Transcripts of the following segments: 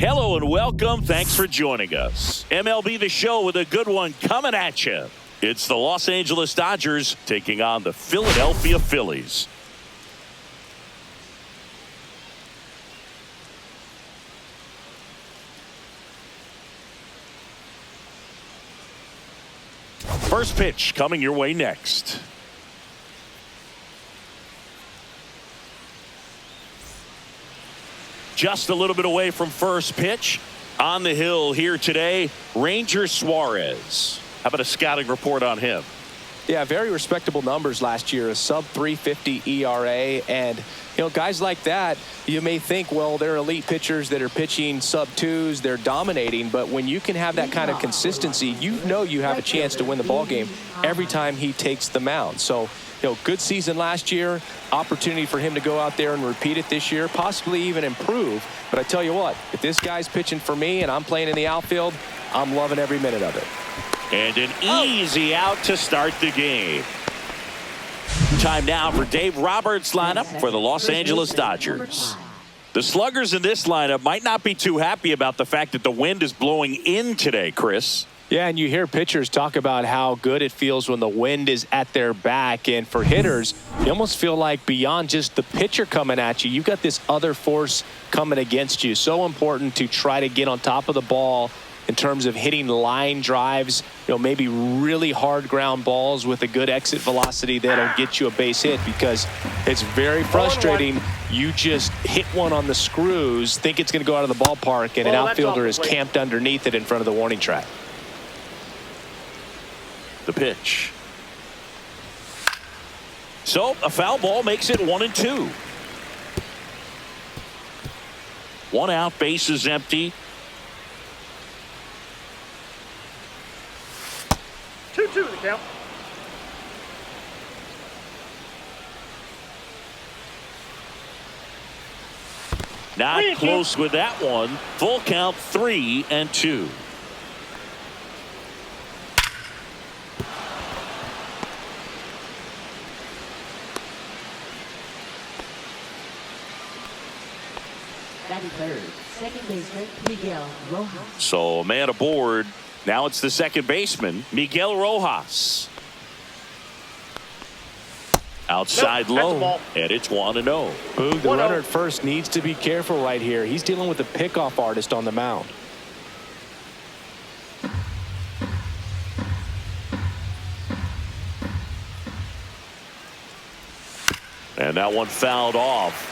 Hello and welcome. Thanks for joining us. MLB The Show with a good one coming at you. It's the Los Angeles Dodgers taking on the Philadelphia Phillies. First pitch coming your way next. Just a little bit away from first pitch. On the hill here today, Ranger Suarez. How about a scouting report on him? Yeah, very respectable numbers last year, a sub 350 ERA. And, you know, guys like that, you may think, well, they're elite pitchers that are pitching sub twos, they're dominating. But when you can have that kind of consistency, you know you have a chance to win the ball game every time he takes the mound. So, you know, good season last year, opportunity for him to go out there and repeat it this year, possibly even improve. But I tell you what, if this guy's pitching for me and I'm playing in the outfield, I'm loving every minute of it. And an easy out to start the game. Time now for Dave Roberts' lineup for the Los Angeles Dodgers. The sluggers in this lineup might not be too happy about the fact that the wind is blowing in today, Chris. Yeah, and you hear pitchers talk about how good it feels when the wind is at their back. And for hitters, you almost feel like beyond just the pitcher coming at you, you've got this other force coming against you. So important to try to get on top of the ball in terms of hitting line drives, you know, maybe really hard ground balls with a good exit velocity that'll get you a base hit, because it's very frustrating. You just hit one on the screws, think it's going to go out of the ballpark, and an outfielder is camped underneath it in front of the warning track. The pitch. So a foul ball makes it 1-2. One out, base is empty. 2-2 the count. Not close with that one. Full count, 3-2. Third, second baseman Miguel Rojas. So a man aboard. Now it's the second baseman, Miguel Rojas. Outside low, and it's 1-0. Boog, the runner at first needs to be careful right here. He's dealing with a pickoff artist on the mound. And that one fouled off.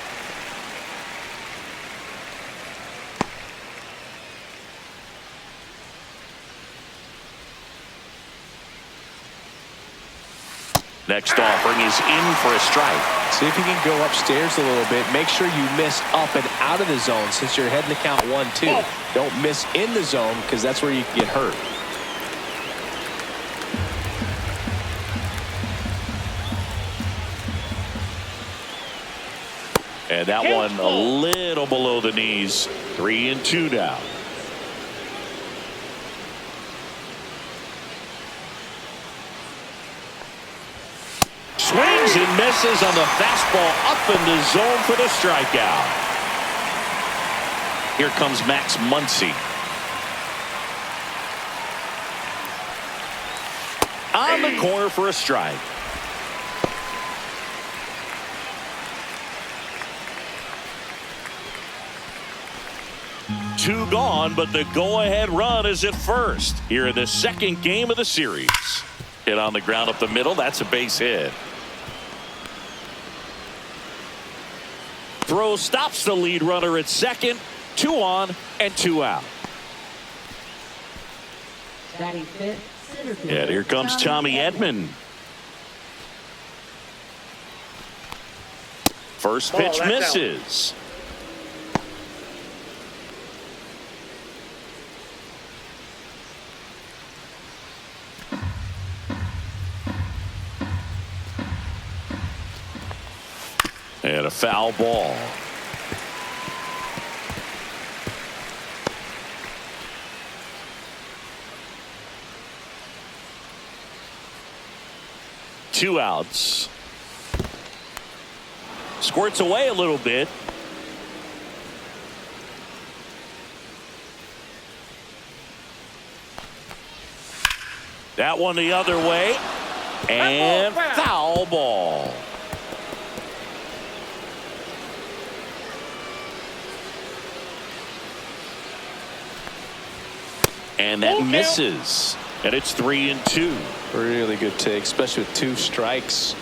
Next offering is in for a strike. See if you can go upstairs a little bit. Make sure you miss up and out of the zone since you're heading to count 1-2. Don't miss in the zone, because that's where you can get hurt. And that one a little below the knees. 3-2 now. Swings and misses on the fastball up in the zone for the strikeout. Here comes Max Muncy. On the corner for a strike. Two gone, but the go-ahead run is at first here in the second game of the series. Hit on the ground up the middle. That's a base hit. Throw stops the lead runner at second. 2 on and 2 out. Batting fifth, center fielder, And here comes Tommy Edman. First pitch misses. And a foul ball. Two outs. Squirts away a little bit. That one the other way. And foul ball. And that misses. And it's 3-2. Really good take, especially with 2 strikes.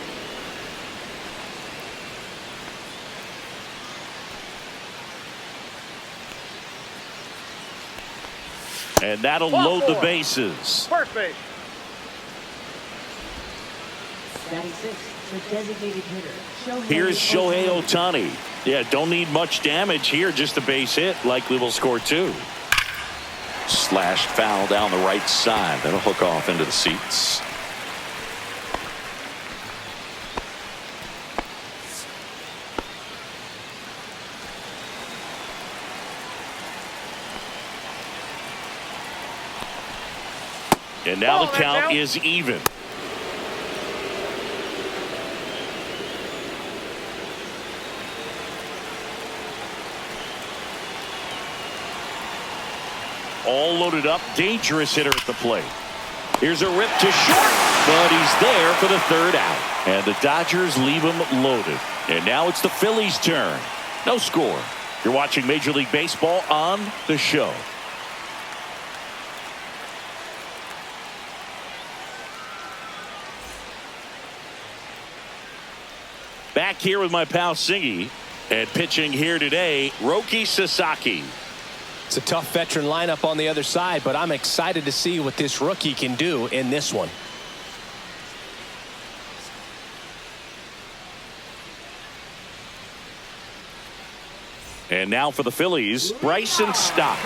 And that'll load the bases. First base. Batting 6, the designated hitter. Here's Shohei Ohtani. Yeah, don't need much damage here, just a base hit. Likely will score 2. Slashed foul down the right side. That'll hook off into the seats. And now the count is even. All loaded up. Dangerous hitter at the plate. Here's a rip to short, but he's there for the 3rd out. And the Dodgers leave him loaded. And now it's the Phillies' turn. No score. You're watching Major League Baseball on the show. Back here with my pal Singy, and pitching here today, Roki Sasaki. It's a tough veteran lineup on the other side, but I'm excited to see what this rookie can do in this one. And now for the Phillies, Bryson Stott.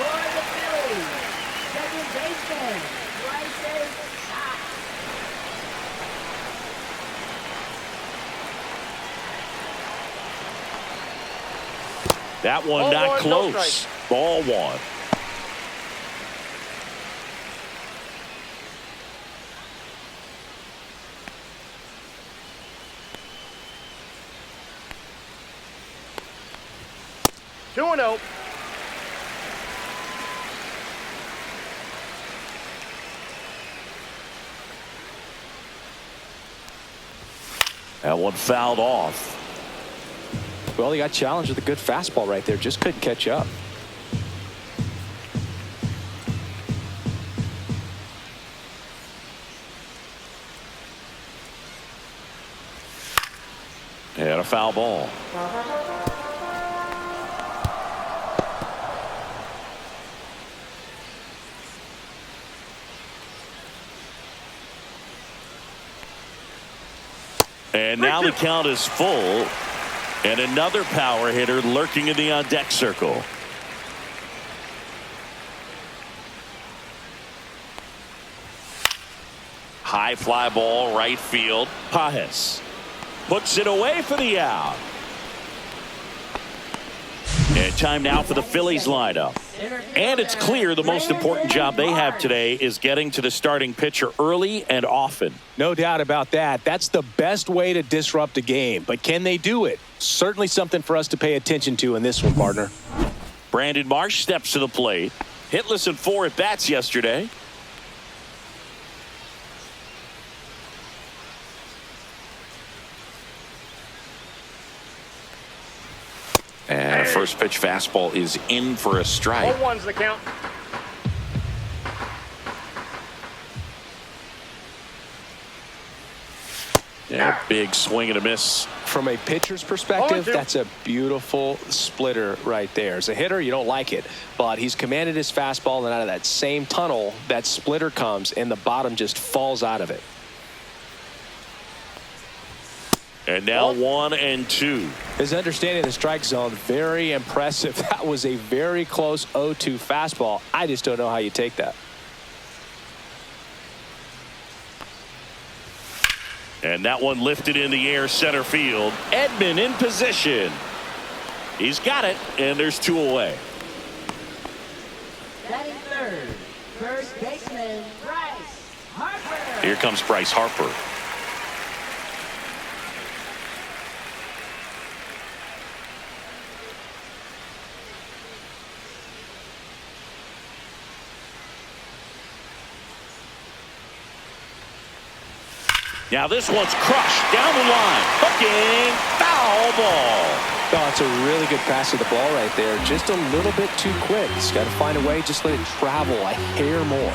That one not close. Ball 1. Two and 0. That one fouled off. Well, he got challenged with a good fastball right there. Just couldn't catch up. And a foul ball. And now the count is full. And another power hitter lurking in the on-deck circle. High fly ball, right field. Pajes puts it away for the out. And time now for the Phillies lineup. And it's clear the most important job they have today is getting to the starting pitcher early and often. No doubt about that. That's the best way to disrupt a game. But can they do it? Certainly something for us to pay attention to in this one, partner. Brandon Marsh steps to the plate. Hitless in 4 at-bats yesterday. And a first pitch fastball is in for a strike. 0-1's the count. Yeah, big swing and a miss. From a pitcher's perspective, 0-2. that's a beautiful splitter right there. As a hitter, you don't like it, but he's commanded his fastball, and out of that same tunnel, that splitter comes, and the bottom just falls out of it. And now 1-2. His understanding of the strike zone, very impressive. That was a very close 0-2 fastball. I just don't know how you take that. And that one lifted in the air center field. Edman in position. He's got it, and there's 2 away. Batting 3rd, first baseman Bryce Harper. Here comes Bryce Harper. Now this one's crushed down the line. Hooking, foul ball. Oh, it's a really good pass to the ball right there. Just a little bit too quick. He's got to find a way, just let it travel a hair more.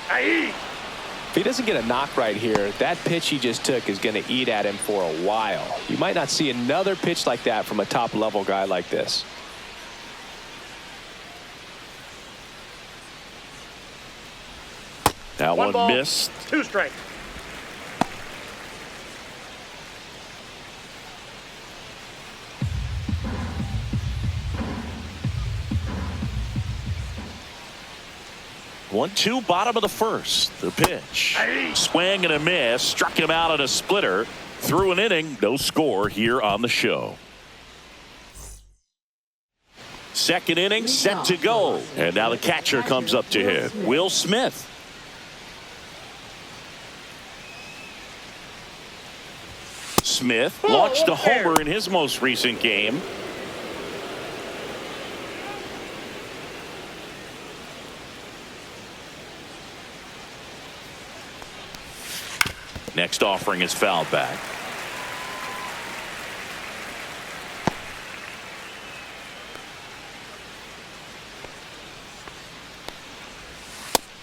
If he doesn't get a knock right here, that pitch he just took is going to eat at him for a while. You might not see another pitch like that from a top-level guy like this. That one ball, missed. 2 strikes. One, two, bottom of the first. The pitch. Swing and a miss. Struck him out on a splitter. Through an inning. No score here on the show. Second inning set to go. And now the catcher comes up to hit. Will Smith. Smith launched a homer in his most recent game. Next offering is fouled back.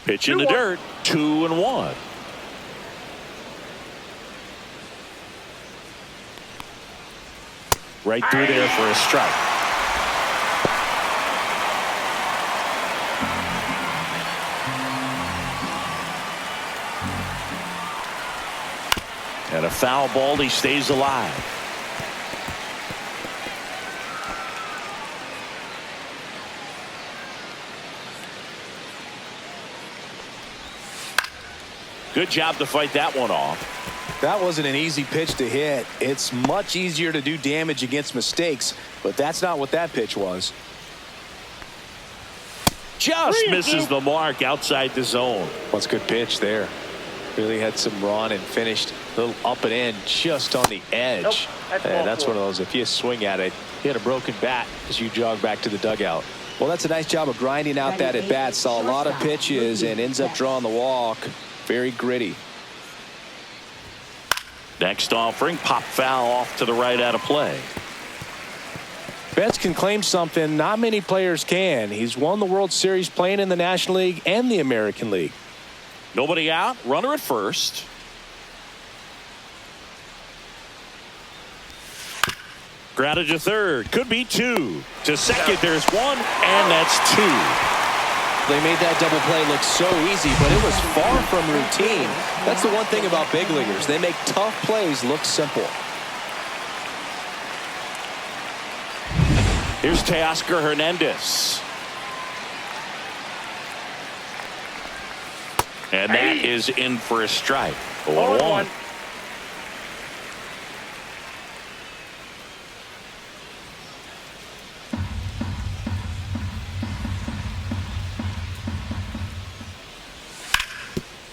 Pitch in the dirt. 2-1. Right through there for a strike. And a foul ball. He stays alive. Good job to fight that one off. That wasn't an easy pitch to hit. It's much easier to do damage against mistakes, but that's not what that pitch was. Just misses the mark outside the zone. What's a good pitch there? Really had some run and finished a little up and in just on the edge. And that's one of those, if you swing at it, you had a broken bat as you jog back to the dugout. Well, that's a nice job of grinding out that at bat. Saw a lot of pitches and ends up drawing the walk. Very gritty. Next offering, pop foul off to the right out of play. Betts can claim something not many players can. He's won the World Series playing in the National League and the American League. Nobody out, runner at first. Grounded to third, could be 2. To second, there's 1, and that's 2. They made that double play look so easy, but it was far from routine. That's the one thing about big leaguers. They make tough plays look simple. Here's Teoscar Hernandez. And that is in for a strike. 0-1.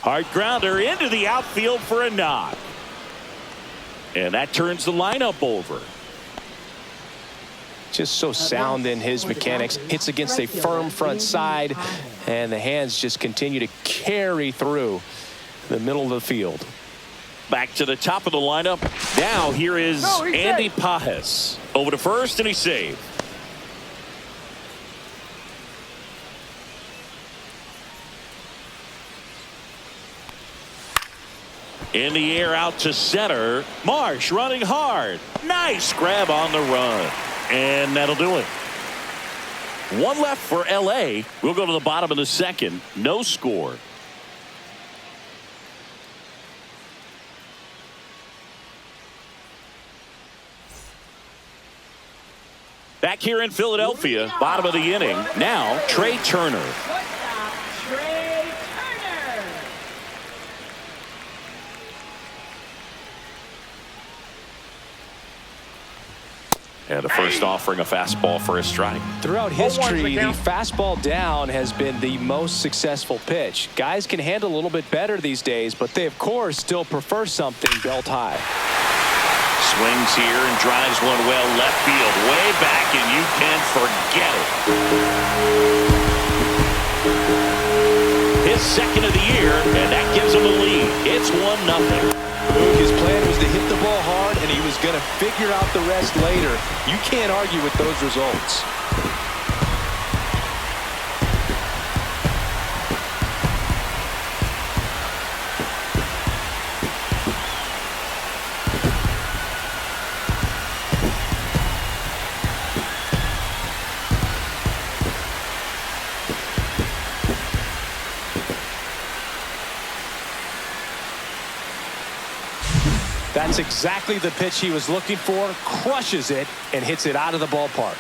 Hard grounder into the outfield for a knock. And that turns the lineup over. Just so sound in his mechanics. Hits against a firm front side, and the hands just continue to carry through the middle of the field. Back to the top of the lineup. Now here is Andy Pajes. Over to first, and he's saved. In the air out to center. Marsh running hard. Nice grab on the run. And that'll do it. One left for L.A. We'll go to the bottom of the second. No score. Back here in Philadelphia, bottom of the inning. Now, Trey Turner. And the first offering a fastball for a strike. Throughout history, the fastball down has been the most successful pitch. Guys can handle a little bit better these days, but they, of course, still prefer something belt high. Swings here and drives one well left field. Way back, and you can forget it. second of the year, and that gives him a lead. It's 1-0. His plan was to hit the ball hard, and he was going to figure out the rest later. You can't argue with those results. That's exactly the pitch he was looking for. Crushes it and hits it out of the ballpark.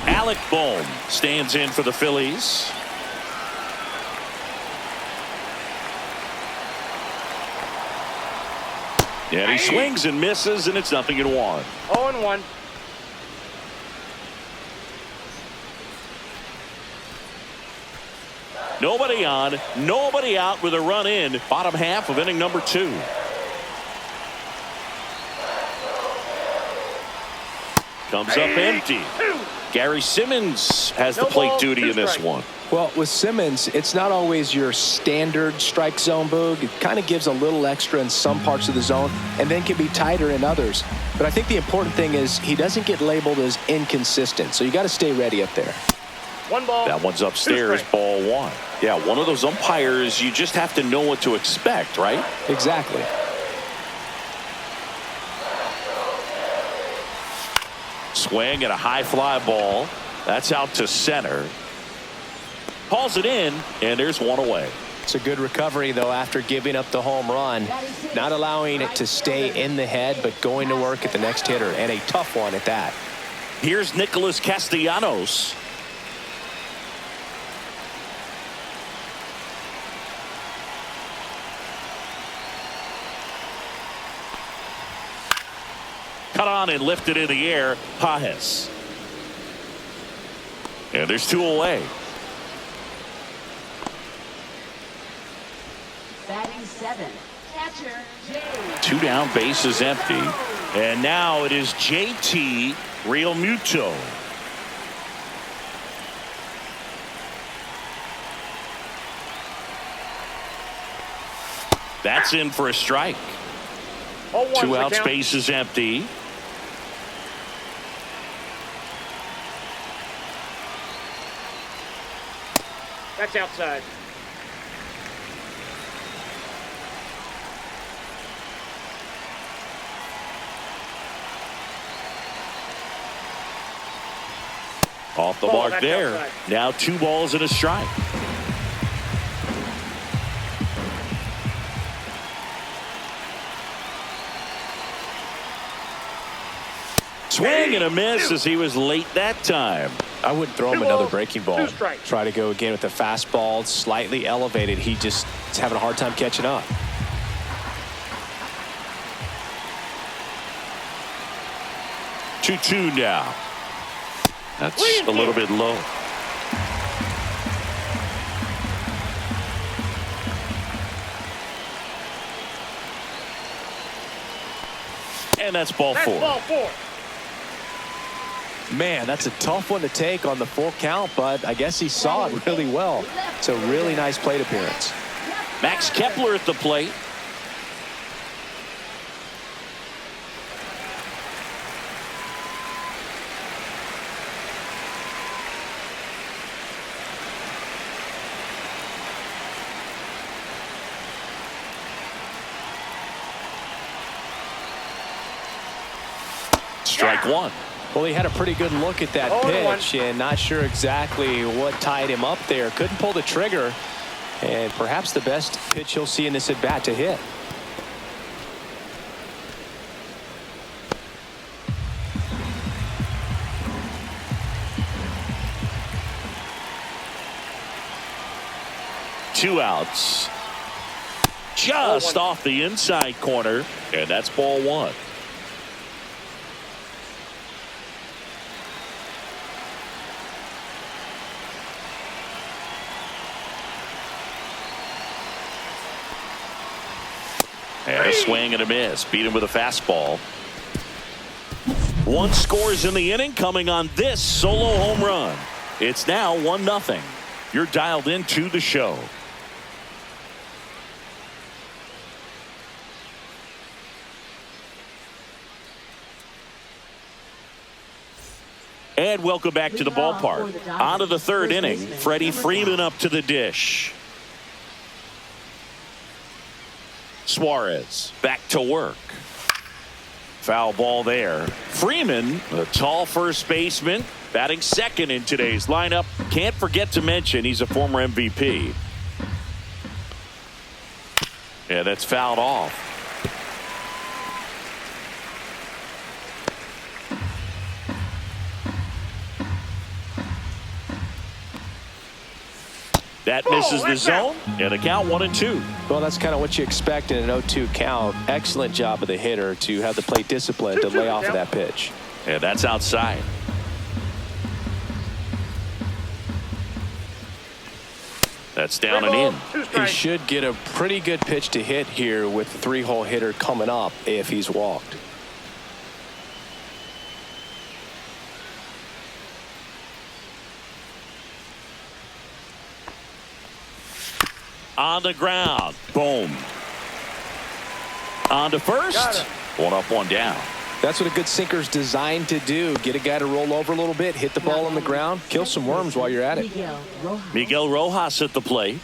Alec Bohm stands in for the Phillies. And he swings and misses, and it's 0-1. 0-1. Nobody on, nobody out with a run in. Bottom half of inning number 2. Comes up empty. Gary Simmons has the plate duty in this one. Well, with Simmons, it's not always your standard strike zone, Boog. It kind of gives a little extra in some parts of the zone and then can be tighter in others. But I think the important thing is he doesn't get labeled as inconsistent, so you got to stay ready up there. 1 ball. That one's upstairs, ball 1. Yeah, one of those umpires, you just have to know what to expect, right? Exactly. Swing and a high fly ball. That's out to center. Hauls it in, and there's 1 away. It's a good recovery, though, after giving up the home run. Not allowing it to stay in the head, but going to work at the next hitter, and a tough one at that. Here's Nicholas Castellanos. Cut on and lifted in the air. Pajes. And there's 2 away. Batting 7. Catcher, Jay. 2 down, bases empty. And now it is JT Realmuto. That's in for a strike. 2 outs, bases empty. That's outside. Off the mark there. Outside. Now 2 balls and a strike. Swing and a miss as he was late that time. I wouldn't throw him another breaking ball. Try to go again with the fastball, slightly elevated. He just is having a hard time catching up. Two now. That's a little bit low. And that's ball 4. Ball 4. Man, that's a tough one to take on the full count, but I guess he saw it really well. It's a really nice plate appearance. Max Kepler at the plate. Strike 1. Well, he had a pretty good look at that pitch and not sure exactly what tied him up there. Couldn't pull the trigger, and perhaps the best pitch he'll see in this at bat to hit. Two outs. Just off the inside corner, and that's ball 1. And a swing and a miss. Beat him with a fastball. One scores in the inning coming on this solo home run. It's now 1-0. You're dialed into the show. And welcome back to the ballpark. On to the third inning. Freddie Freeman up to the dish. Suarez back to work. Foul ball there. Freeman, a tall first baseman, batting second in today's lineup. Can't forget to mention he's a former MVP. Yeah, that's fouled off. That misses the zone, and a count 1-2. Well, that's kind of what you expect in an 0-2 count. Excellent job of the hitter to have the plate discipline to lay off of that pitch. And that's outside. That's down and in. He should get a pretty good pitch to hit here with the three-hole hitter coming up if he's walked. On the ground. Boom. On to first. One up, one down. That's what a good sinker's designed to do. Get a guy to roll over a little bit, hit the ball on the ground, kill some worms while you're at it. Miguel Rojas at the plate.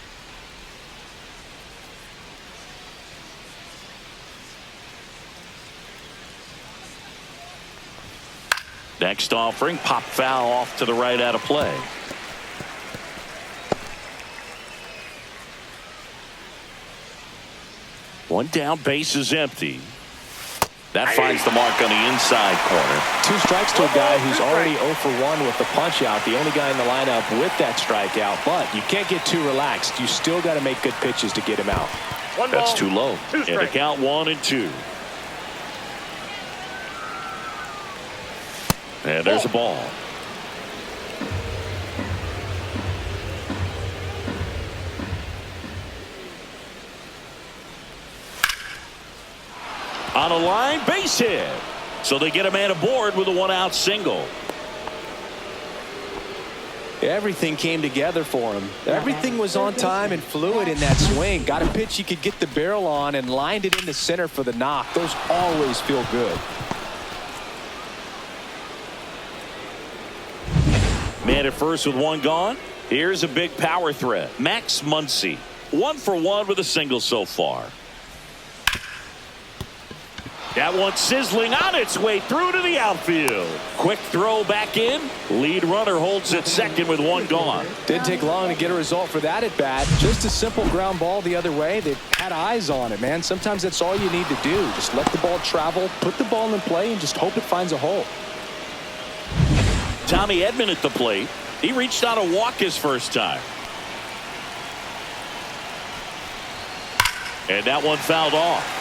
Next offering, pop foul off to the right out of play. One down, base is empty. That finds the mark on the inside corner. 2 strikes to a guy who's already 0 for 1 with the punch out. The only guy in the lineup with that strikeout. But you can't get too relaxed. You still got to make good pitches to get him out. That's too low. And a count 1-2. And there's a ball. On a line, base hit. So they get a man aboard with a 1-out single. Everything came together for him. Everything was on time and fluid in that swing. Got a pitch he could get the barrel on and lined it into center for the knock. Those always feel good. Man at first with one gone. Here's a big power threat. Max Muncy. 1 for 1 with a single so far. That one sizzling on its way through to the outfield. Quick throw back in. Lead runner holds at second with one gone. Didn't take long to get a result for that at bat. Just a simple ground ball the other way. They had eyes on it, man. Sometimes that's all you need to do. Just let the ball travel, put the ball in play, and just hope it finds a hole. Tommy Edman at the plate. He reached out a walk his first time. And that one fouled off.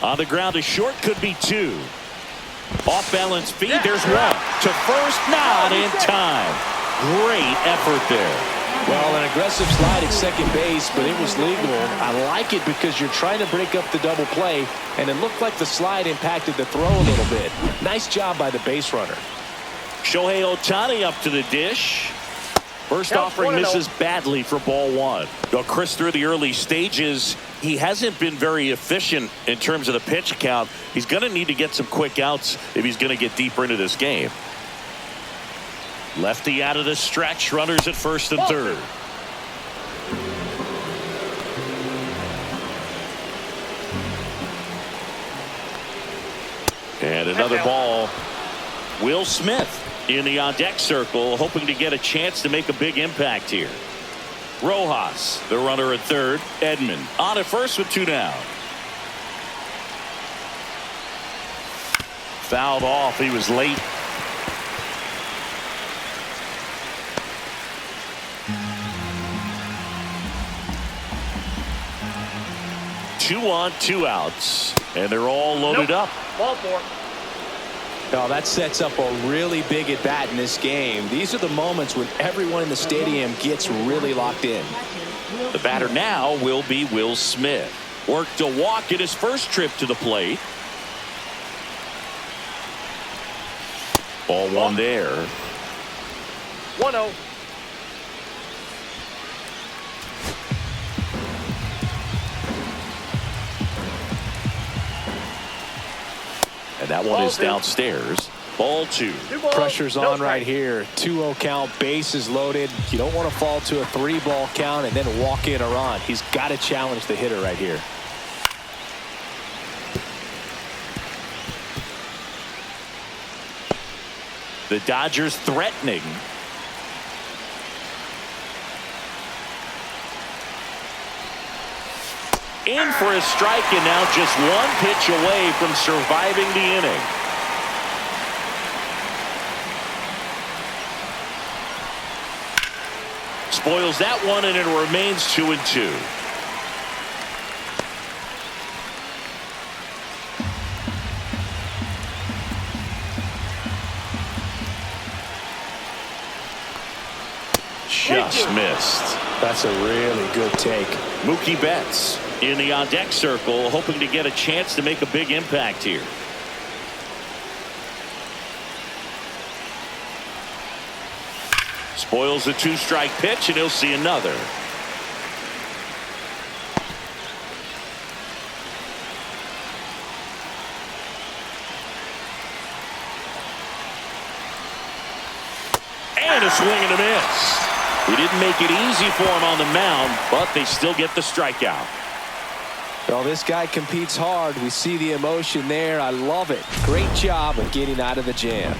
On the ground, a short, could be 2. Off balance feed, there's 1. To first, not in time. Great effort there. Well, an aggressive slide at second base, but it was legal. I like it because you're trying to break up the double play, and it looked like the slide impacted the throw a little bit. Nice job by the base runner. Shohei Ohtani up to the dish. First offering misses badly for ball 1. Though Chris, through the early stages, he hasn't been very efficient in terms of the pitch count. He's going to need to get some quick outs if he's going to get deeper into this game. Lefty out of the stretch. Runners at first and third. And another ball. Will Smith in the on-deck circle, hoping to get a chance to make a big impact here. Rojas, the runner at third. Edman on at first with 2 down. Fouled off. He was late. 2 on, 2 outs. And they're all loaded up. Ball 4. Now that sets up a really big at bat in this game. These are the moments when everyone in the stadium gets really locked in. The batter now will be Will Smith. Worked a walk in his first trip to the plate. Ball 1 there. 1-0. And that one is downstairs. Ball 2. Pressure's on right here. 2-0 count, bases loaded. You don't want to fall to a 3-ball count and then walk in a run. He's got to challenge the hitter right here. The Dodgers threatening. In for a strike, and now just 1 pitch away from surviving the inning. Spoils that one, and it remains 2-2. Just missed. That's a really good take. Mookie Betts in the on-deck circle, hoping to get a chance to make a big impact here. Spoils the 2-strike pitch, and he'll see another. And a swing and a miss. He didn't make it easy for him on the mound, but they still get the strikeout. Well, this guy competes hard. We see the emotion there. I love it. Great job of getting out of the jam.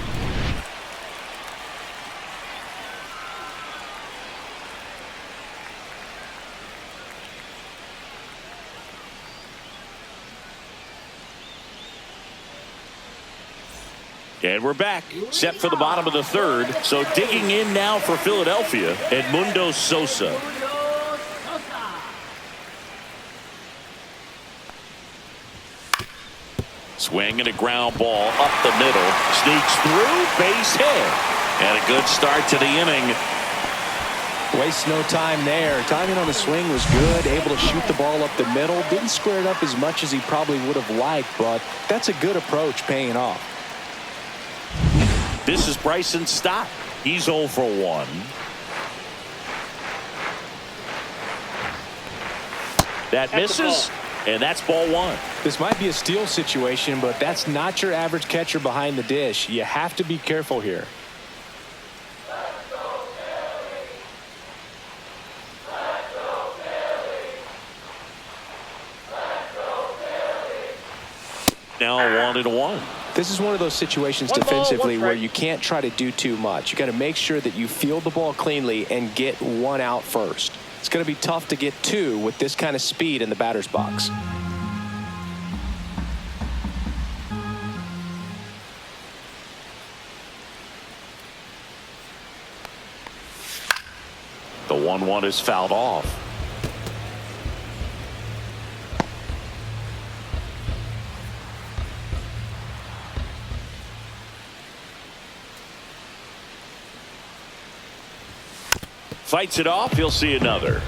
And we're back, set for the bottom of the 3rd. So digging in now for Philadelphia, Edmundo Sosa. Swing and a ground ball up the middle. Sneaks through, base hit. And a good start to the inning. Wastes no time there. Timing on the swing was good. Able to shoot the ball up the middle. Didn't square it up as much as he probably would have liked, but that's a good approach paying off. This is Bryson Stott. He's 0 for 1. That misses, and that's ball 1. This might be a steal situation, but that's not your average catcher behind the dish. You have to be careful here. Now 1-1. This is one of those situations defensively where you can't try to do too much. You got to make sure that you field the ball cleanly and get 1 out first. It's going to be tough to get 2 with this kind of speed in the batter's box. The 1-1 is fouled off. Fights it off. He'll see another.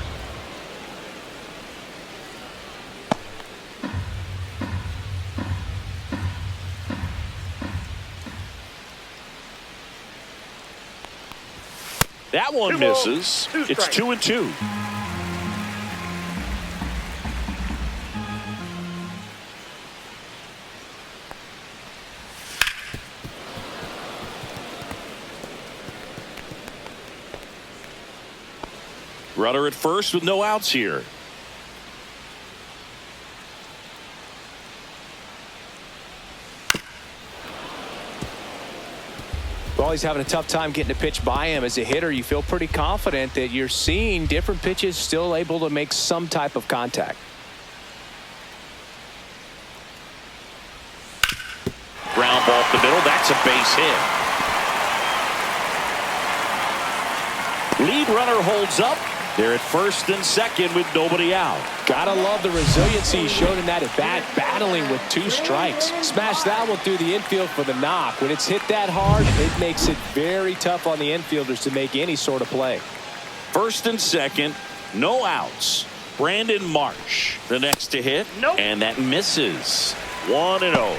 That one misses. It's 2-2. Runner at first with no outs here. Well, he's having a tough time getting a pitch by him. As a hitter, you feel pretty confident that you're seeing different pitches still able to make some type of contact. Ground ball up the middle. That's a base hit. Lead runner holds up. They're at first and second with nobody out. Gotta love the resiliency he showed in that at bat, battling with 2 strikes. Smash that one through the infield for the knock. When it's hit that hard, it makes it very tough on the infielders to make any sort of play. First and second, no outs. Brandon Marsh, the next to hit. Nope. And that misses. 1-0.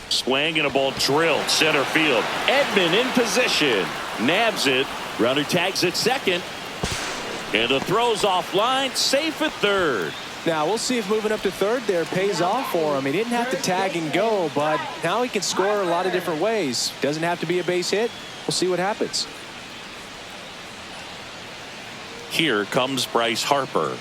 Swing and a ball drilled center field. Edman in position. Nabs it. Runner tags at second. And the throw's offline. Safe at third. Now we'll see if moving up to third there pays off for him. He didn't have to tag and go, but now he can score a lot of different ways. Doesn't have to be a base hit. We'll see what happens. Here comes Bryce Harper.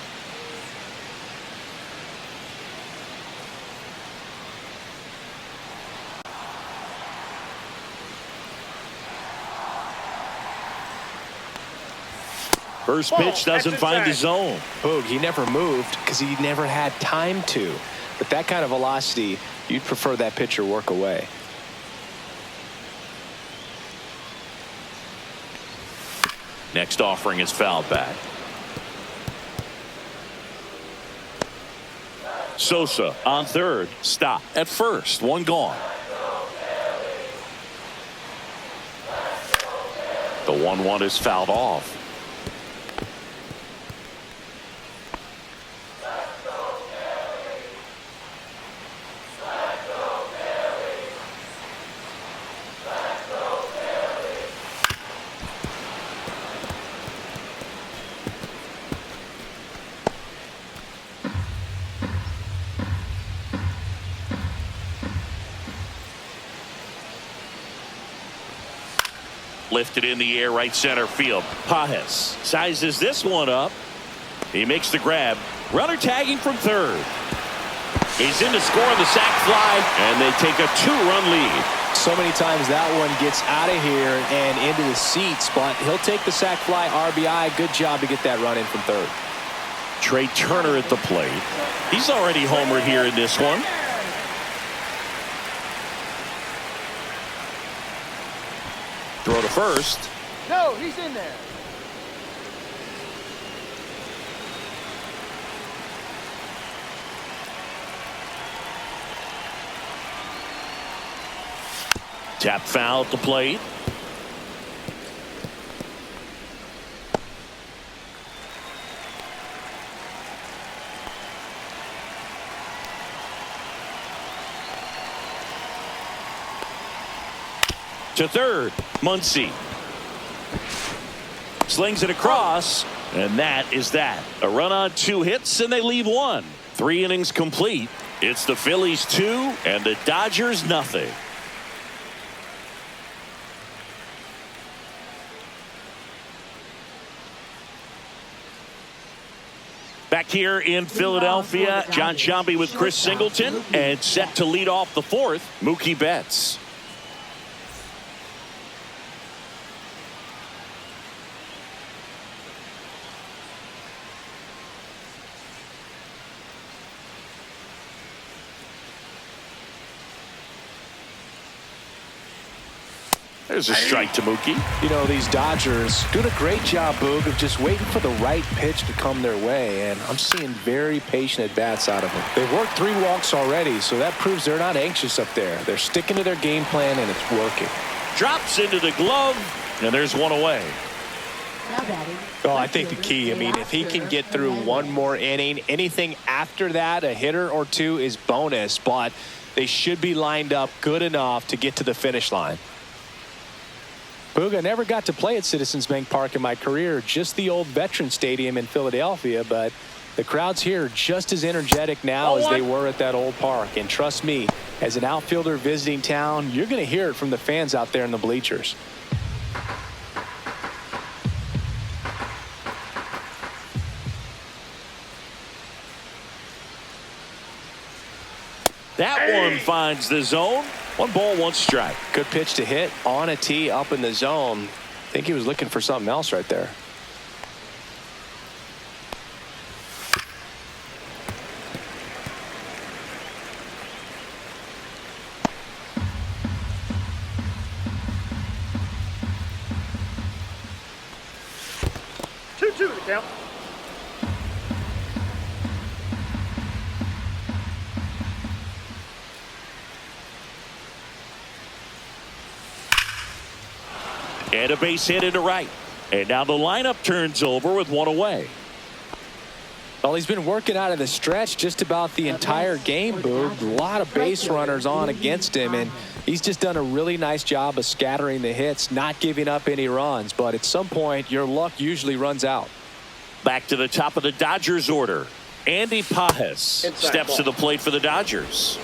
First pitch doesn't find the zone. Boog, he never moved because he never had time to. But that kind of velocity, you'd prefer that pitcher work away. Next offering is fouled back. Sosa on third. Stop at first. One gone. The 1-1 is fouled off. Lifted in the air, right center field. Pajes sizes this one up. He makes the grab. Runner tagging from third. He's in to score the sac fly, and they take a 2-run lead. So many times that one gets out of here and into the seats, but he'll take the sac fly RBI. Good job to get that run in from third. Trey Turner at the plate. He's already homered here in this one. Throw to first. No, he's in there. Tap foul at the plate. To third, Muncy. Slings it across, and that is that. A run on 2 hits, and they leave 1. 3 innings complete. It's the Phillies 2 and the Dodgers nothing. Back here in Philadelphia, John Sciambi with Chris Singleton, and set to lead off the 4th, Mookie Betts. There's a strike to Mookie. You know, these Dodgers doing a great job, Boog, of just waiting for the right pitch to come their way, and I'm seeing very patient at-bats out of them. They've worked 3 walks already, so that proves they're not anxious up there. They're sticking to their game plan, and it's working. Drops into the glove, and there's one away. Oh, I think the key, I mean, if he can get through 1 more inning, anything after that, a hitter or 2 is bonus, but they should be lined up good enough to get to the finish line. Boog, I never got to play at Citizens Bank Park in my career, just the old Veteran Stadium in Philadelphia, but the crowds here are just as energetic now as they were at that old park. And trust me, as an outfielder visiting town, you're going to hear it from the fans out there in the bleachers. That one finds the zone. 1 ball, 1 strike. Good pitch to hit on a tee up in the zone. I think he was looking for something else right there. 2-2 the count. And a base hit into right. And now the lineup turns over with one away. Well, he's been working out of the stretch just about the entire game, Boog. A lot of base runners on against him, and he's just done a really nice job of scattering the hits, not giving up any runs. But at some point, your luck usually runs out. Back to the top of the Dodgers order. Andy Pages steps to the plate for the Dodgers.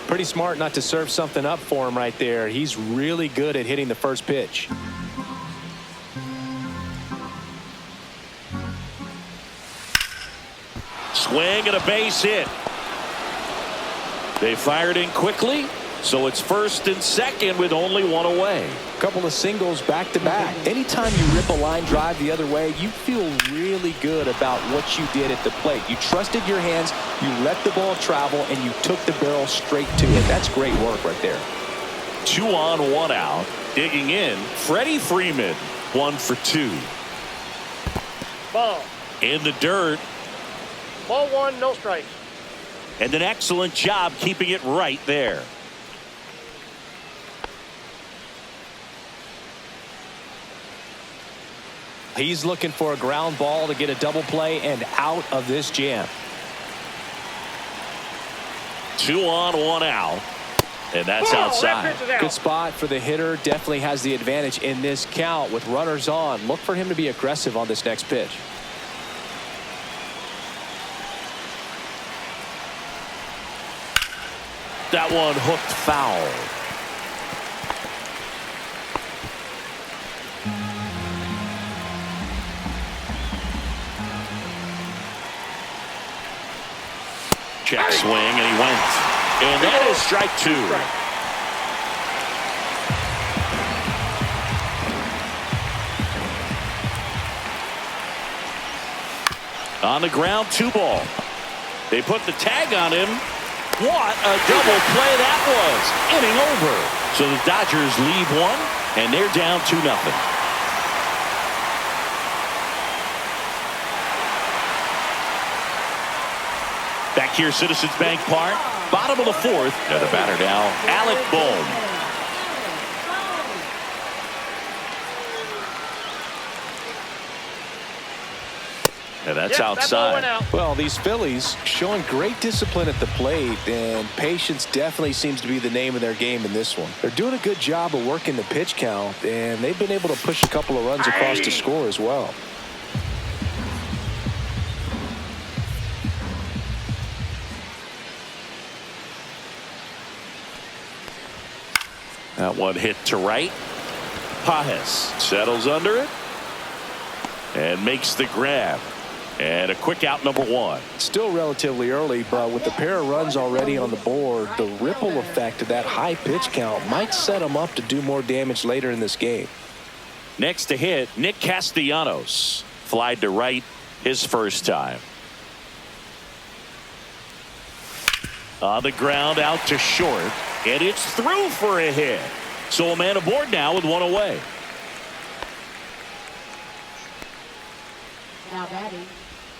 Pretty smart not to serve something up for him right there. He's really good at hitting the first pitch. Swing and a base hit. They fired in quickly, so it's first and second with only one away. A couple of singles back to back. Anytime you rip a line drive the other way, you feel really good about what you did at the plate. You trusted your hands, you let the ball travel, and you took the barrel straight to it. That's great work right there. 2 on, 1 out. Digging in, Freddie Freeman, 1 for 2. Ball. In the dirt. Ball 1, no strikes. And an excellent job keeping it right there. He's looking for a ground ball to get a double play and out of this jam. 2 on, 1 out. And that's outside. Good spot for the hitter. Definitely has the advantage in this count with runners on. Look for him to be aggressive on this next pitch. That one hooked foul. Check swing, and he went. And that is strike 2. On the ground, 2 ball. They put the tag on him. What a double play that was. Inning over. So the Dodgers leave 1, and they're down 2-0. Back here, Citizens Bank Park, bottom of the 4th. And the batter now, Alec Bohm. And that's outside. Well, these Phillies showing great discipline at the plate, and patience definitely seems to be the name of their game in this one. They're doing a good job of working the pitch count, and they've been able to push a couple of runs across to score as well. That one hit to right. Pages settles under it and makes the grab. And a quick out, number 1. Still relatively early, but with the pair of runs already on the board, the ripple effect of that high pitch count might set them up to do more damage later in this game. Next to hit, Nick Castellanos. Flied to right his first time. On the ground, out to short. And it's through for a hit. So a man aboard now with 1 away. Now batting,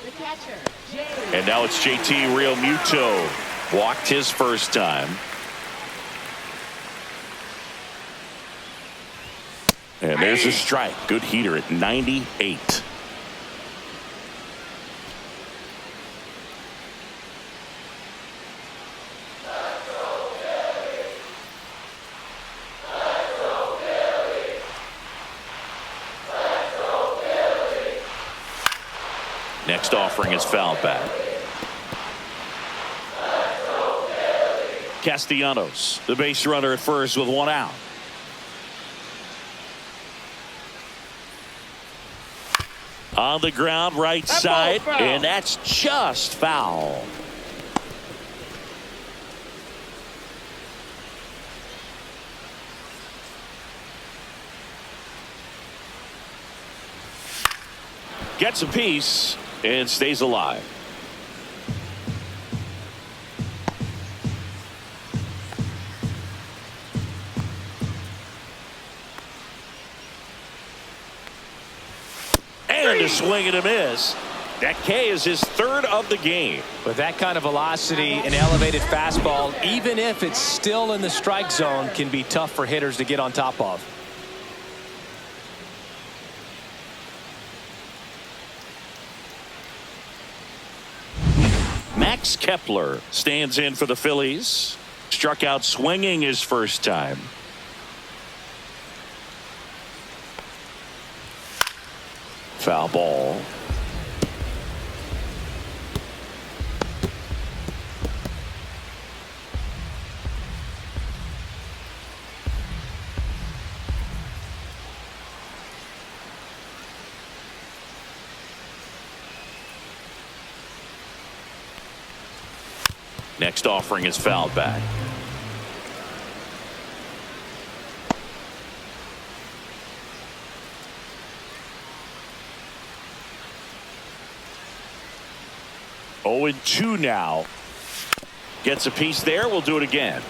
the catcher, Jay. And now it's JT Realmuto. Walked his first time. And there's a strike. Good heater at 98. Next offering is fouled back. Castellanos, the base runner at first with 1 out. On the ground, right side, and that's just foul. Gets a piece and stays alive. on to swing and a miss. That K is his third of the game. With that kind of velocity, an elevated fastball, even if it's still in the strike zone, can be tough for hitters to get on top of. Max Kepler stands in for the Phillies. Struck out swinging his first time. Foul ball. Next offering is fouled back. Oh, and 2 now. Gets a piece there. We'll do it again.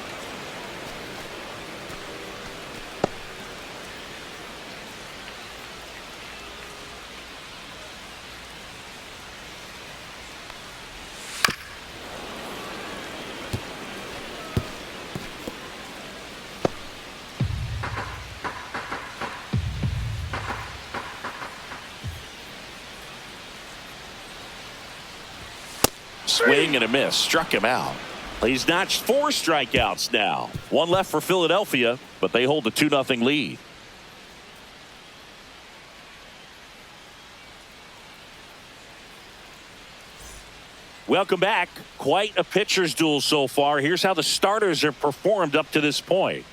Swing and a miss. Struck him out. He's notched 4 strikeouts now. 1 left for Philadelphia, but they hold a 2-0 lead. Welcome back. Quite a pitcher's duel so far. Here's how the starters have performed up to this point.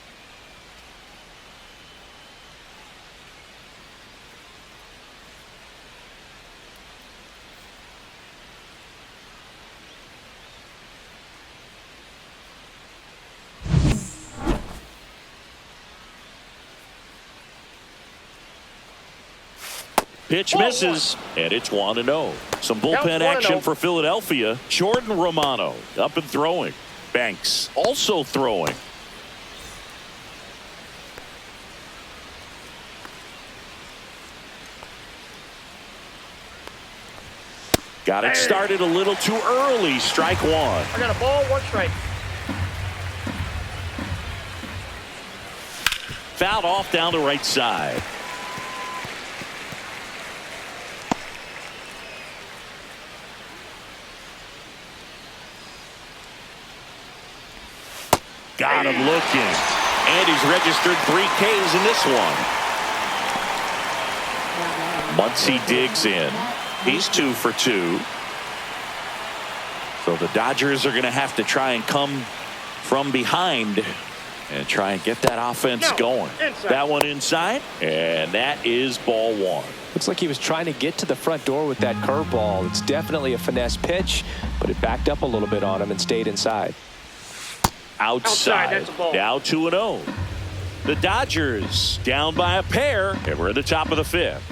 Pitch misses, and it's 1-0. Some bullpen action for Philadelphia. Jordan Romano up and throwing. Banks also throwing. Got it started a little too early. Strike 1. I got a ball, 1 strike. Fouled off down the right side. Got him looking. And he's registered 3 Ks in this one. Muncy digs in. He's 2 for 2. So the Dodgers are going to have to try and come from behind and try and get that offense going. That one inside, and that is ball 1. Looks like he was trying to get to the front door with that curveball. It's definitely a finesse pitch, but it backed up a little bit on him and stayed inside. Outside. Now 2-0. The Dodgers down by a pair, and we're at the top of the 5th.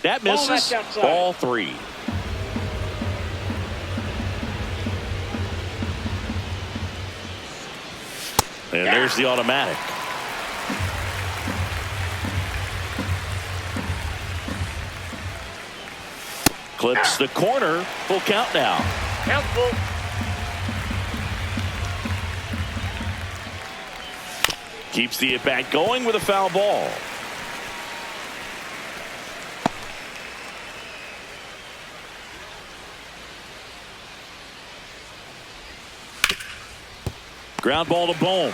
That misses. Ball 3. And there's the automatic. Clips the corner. Full count now. Count full. Keeps the at-bat going with a foul ball. Ground ball to Bohm.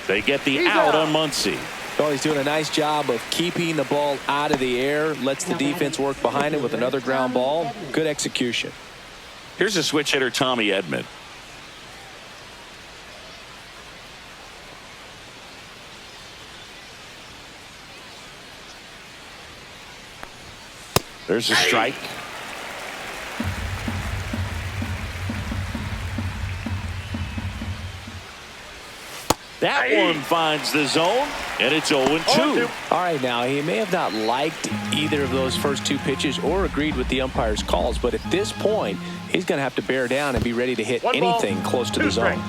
They get the out on Muncy. Oh, he's doing a nice job of keeping the ball out of the air. Lets the defense work behind it with another ground ball. Good execution. Here's a switch hitter, Tommy Edman. There's a strike. That one finds the zone, and it's 0-2. All right, now, he may have not liked either of those first 2 pitches or agreed with the umpire's calls, but at this point, he's going to have to bear down and be ready to hit anything close to the zone.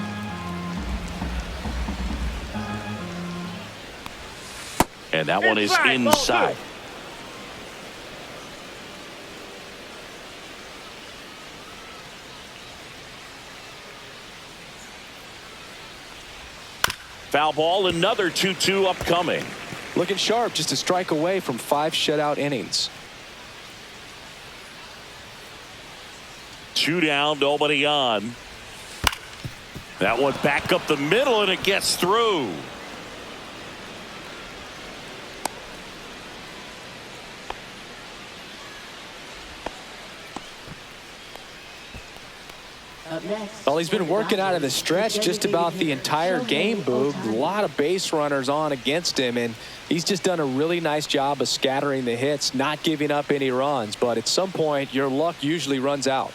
And that one is Inside, ball inside. two. Foul ball, another 2-2 upcoming. Looking sharp, just a strike away from 5 shutout innings. 2 down, nobody on. That one back up the middle, and it gets through. Up next. Well, he's been working out of the stretch just about the entire game, Boog. A lot of base runners on against him, and he's just done a really nice job of scattering the hits, not giving up any runs. But at some point, your luck usually runs out.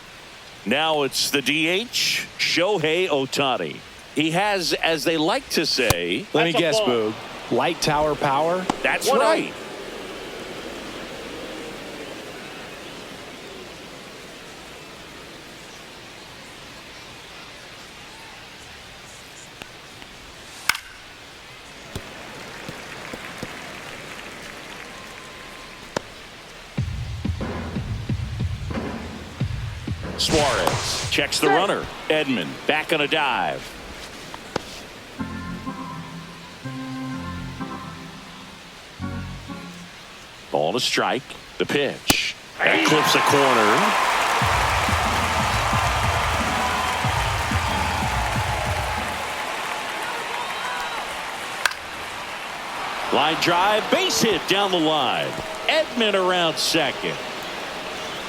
Now it's the DH, Shohei Ohtani. He has, as they like to say, Let me That's a guess, ball. Boog. Light tower power? that's One right. Suarez checks the runner. Edman back on a dive. Ball to strike. The pitch. That clips a corner. Line drive, base hit down the line. Edman around second.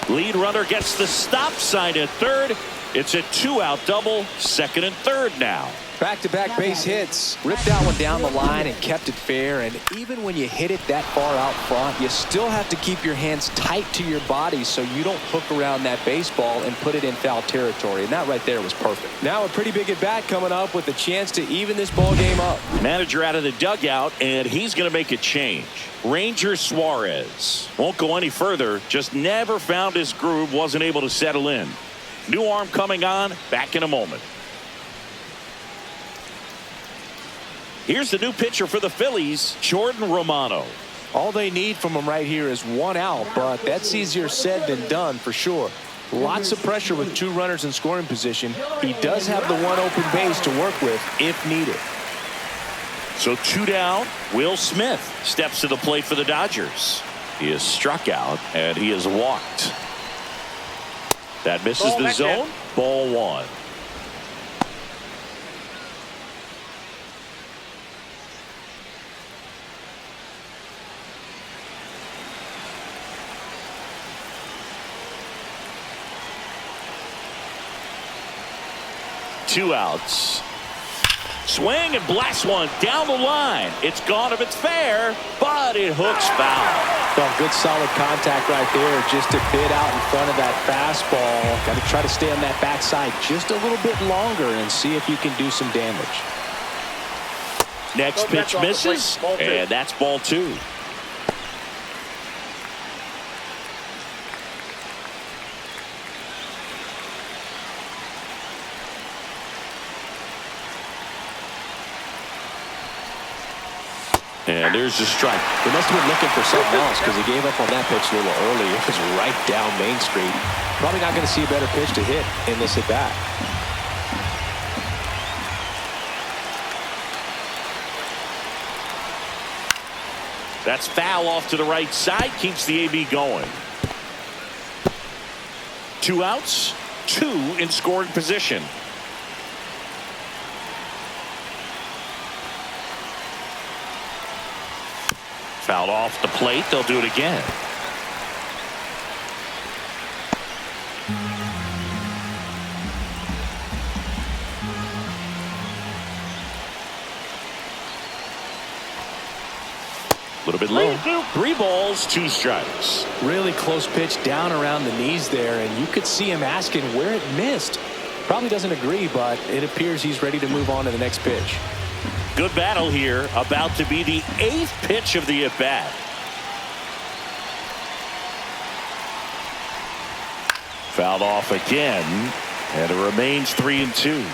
Lead runner gets the stop sign at third. It's a 2-out double, second and third now. Back-to-back base hits. Ripped that one down the line and kept it fair. And even when you hit it that far out front, you still have to keep your hands tight to your body so you don't hook around that baseball and put it in foul territory. And that right there was perfect. Now a pretty big at-bat coming up with a chance to even this ball game up. Manager out of the dugout, and he's going to make a change. Ranger Suarez won't go any further. Just never found his groove. Wasn't able to settle in. New arm coming on. Back in a moment. Here's the new pitcher for the Phillies, Jordan Romano. All they need from him right here is 1 out, but that's easier said than done for sure. Lots of pressure with 2 runners in scoring position. He does have the 1 open base to work with if needed. So 2 down. Will Smith steps to the plate for the Dodgers. He is struck out and he is walked. That misses Ball the back zone. in. Ball 1. Two outs. Swing and blast one down the line. It's gone if it's fair, but it hooks foul. Well, good solid contact right there. Just a bit out in front of that fastball. Got to try to stay on that backside just a little bit longer and see if you can do some damage. Next pitch misses, Ball 2. and that's ball 2. And there's the strike. He must have been looking for something else because he gave up on that pitch a little early. It was right down Main Street. Probably not going to see a better pitch to hit in this at bat. That's foul off to the right side. Keeps the AB going. 2 outs. 2 in scoring position. Fouled off the plate. They'll do it again. A little bit low. 3 balls, 2 strikes. Really close pitch down around the knees there, and you could see him asking where it missed. Probably doesn't agree, but it appears he's ready to move on to the next pitch. Good battle here. About to be the 8th pitch of the at-bat. Fouled off again, and it remains 3-2.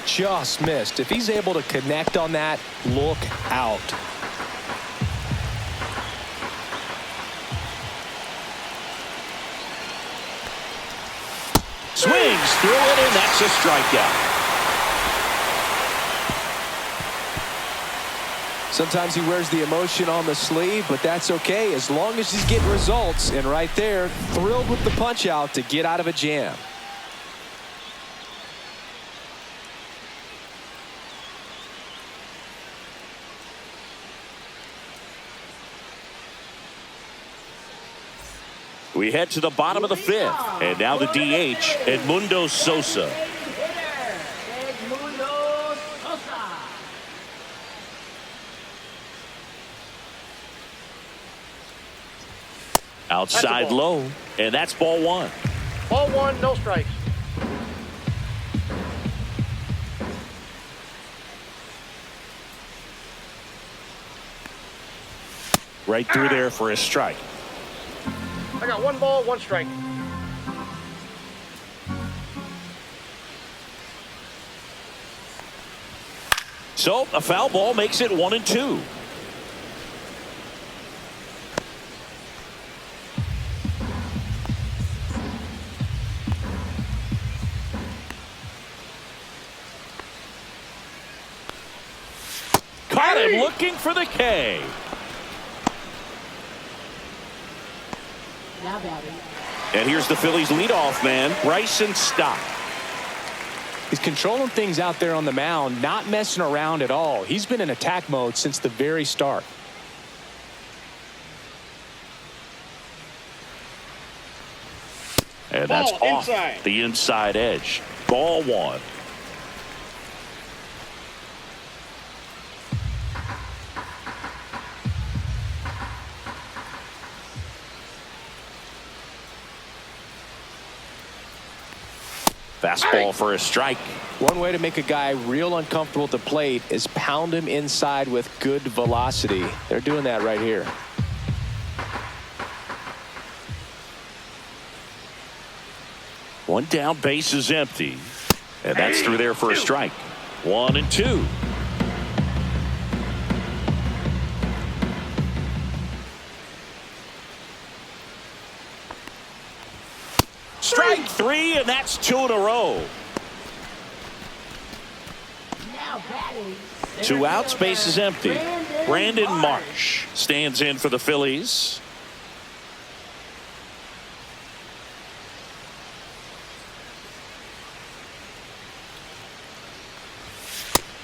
Just missed. If he's able to connect on that, look out. Swings through it, and that's a strikeout. Sometimes he wears the emotion on the sleeve, but that's okay as long as he's getting results. And right there, thrilled with the punch out to get out of a jam. We head to the bottom of the fifth, and now the DH, Edmundo Sosa. Outside low, and that's ball one. Ball one, no strikes. Right through there for a strike. I got 1 ball, 1 strike. So a foul ball makes it 1-2. Caught him looking for the K. Now batting. And here's the Phillies leadoff man, Bryson Stott. He's controlling things out there on the mound, not messing around at all. He's been in attack mode since the very start. And that's Ball off inside. the inside edge. Ball one. Fastball for a strike. One way to make a guy real uncomfortable at the plate is pound him inside with good velocity. They're doing that right here. One down, base is empty. And that's through there for a strike. 1-2. Strike 3, and that's 2 in a row. Now batting. 2 outs, base is empty. Brandon Marsh stands in for the Phillies.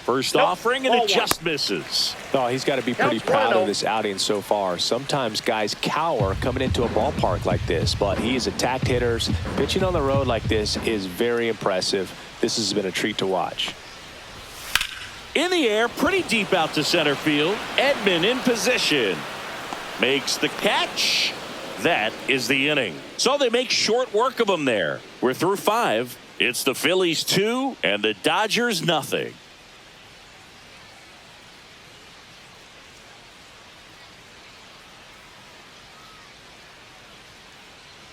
First offering, and it just misses. Oh, he's got to be pretty Counts proud 1-0. of this outing so far. Sometimes guys cower coming into a ballpark like this, but he's attacked hitters. Pitching on the road like this is very impressive. This has been a treat to watch. In the air, pretty deep out to center field. Edman in position. Makes the catch. That is the inning. So they make short work of him there. We're through 5. It's the Phillies 2 and the Dodgers nothing.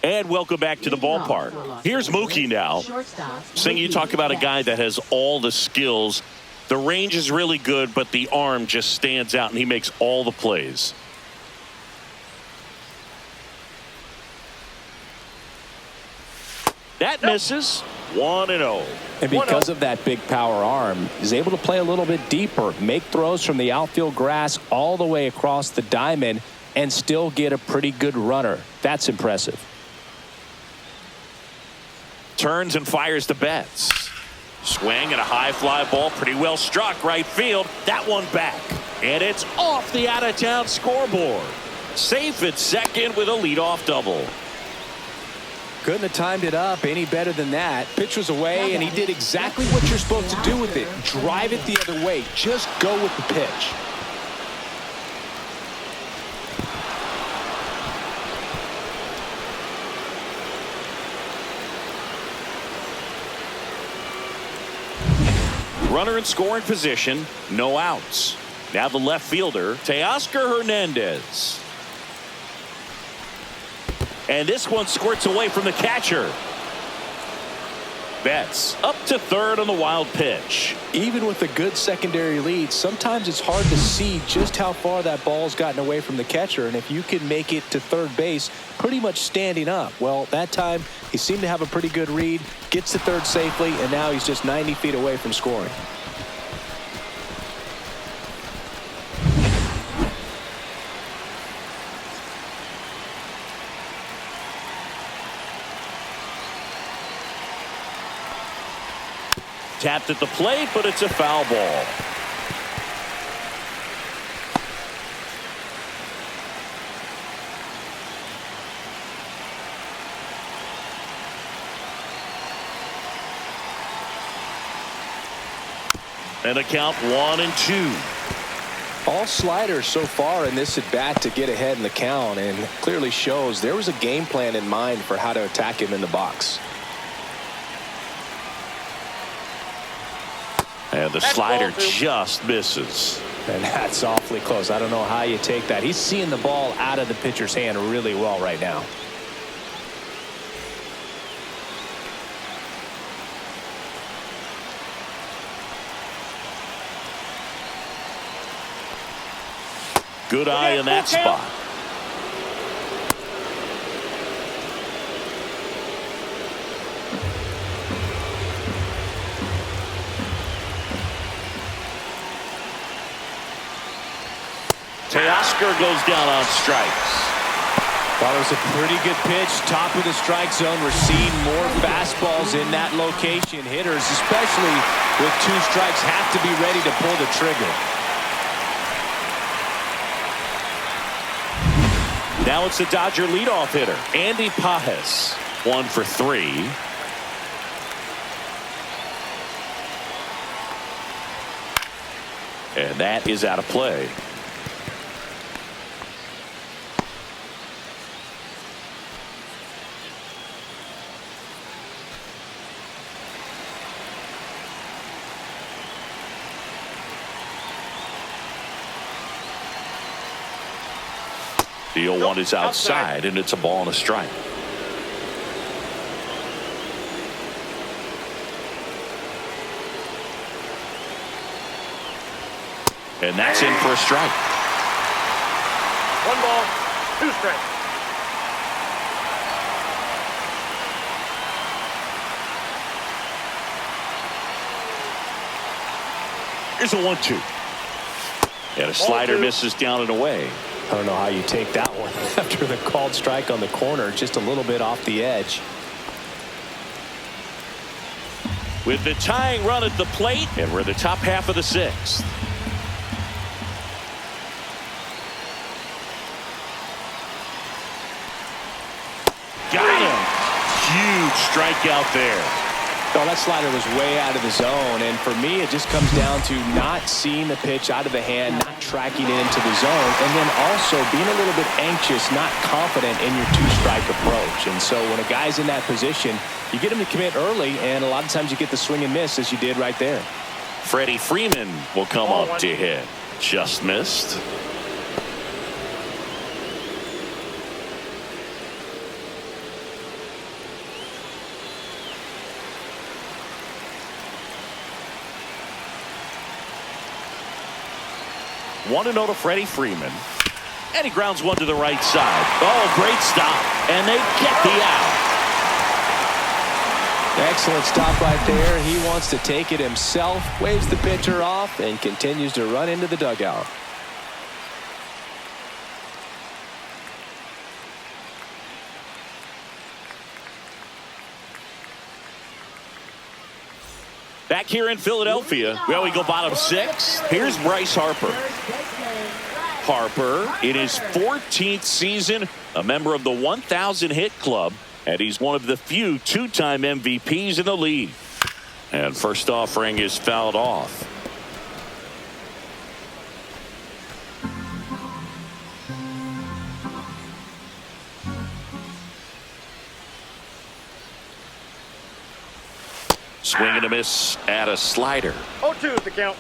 And welcome back to the ballpark. Here's Mookie now. Sing, you talk about a guy that has all the skills. The range is really good, but the arm just stands out, and he makes all the plays. That misses. 1-0. And because of that big power arm, he's able to play a little bit deeper, make throws from the outfield grass all the way across the diamond, and still get a pretty good runner. That's impressive. Turns and fires the bats. Swing and a high fly ball, pretty well struck right field. That one back, and it's off the out-of-town scoreboard. Safe at second with a leadoff double. Couldn't have timed it up any better than that. Pitch was away, and he did exactly what you're supposed to do with it. Drive it the other way. Just go with the pitch. Runner in scoring position, no outs. Now the left fielder, Teoscar Hernandez. And this one squirts away from the catcher. Betts up to third on the wild pitch. Even with a good secondary lead, sometimes it's hard to see just how far that ball's gotten away from the catcher. And if you can make it to third base pretty much standing up, well, that time he seemed to have a pretty good read, gets to third safely, and now he's just 90 feet away from scoring. Tapped at the plate, but it's a foul ball. And a count 1-2. All sliders so far in this at bat to get ahead in the count, and clearly shows there was a game plan in mind for how to attack him in the box. And the slider just misses. And that's awfully close. I don't know how you take that. He's seeing the ball out of the pitcher's hand really well right now. Good eye in that spot. Teoscar goes down on strikes. Well, it was a pretty good pitch. Top of the strike zone. We're seeing more fastballs in that location. Hitters, especially with 2 strikes, have to be ready to pull the trigger. Now it's the Dodger leadoff hitter, Andy Pajes. 1 for 3. And that is out of play. The 0-1 is outside, and it's a ball and a strike. And that's in for a strike. 1 ball, 2 strikes. Here's a 1-2. And a slider misses down and away. I don't know how you take that one after the called strike on the corner, just a little bit off the edge. With the tying run at the plate, and we're the top half of the 6th. Got him. Huge strikeout there. Oh, that slider was way out of the zone, and for me it just comes down to not seeing the pitch out of the hand, not tracking it into the zone, and then also being a little bit anxious, not confident in your 2-strike approach. And so when a guy's in that position, you get him to commit early, and a lot of times you get the swing and miss as you did right there. Freddie Freeman will come up to hit. Just missed. One to know to Freddie Freeman. And he grounds one to the right side. Oh, great stop. And they get the out. Excellent stop right there. He wants to take it himself, waves the pitcher off, and continues to run into the dugout. Back here in Philadelphia, well, we go bottom 6. Here's Bryce Harper. Harper, in his 14th season, a member of the 1,000 hit club, and he's one of the few 2-time MVPs in the league. And first offering is fouled off. Swing and a miss at a slider. 0-2 is the count.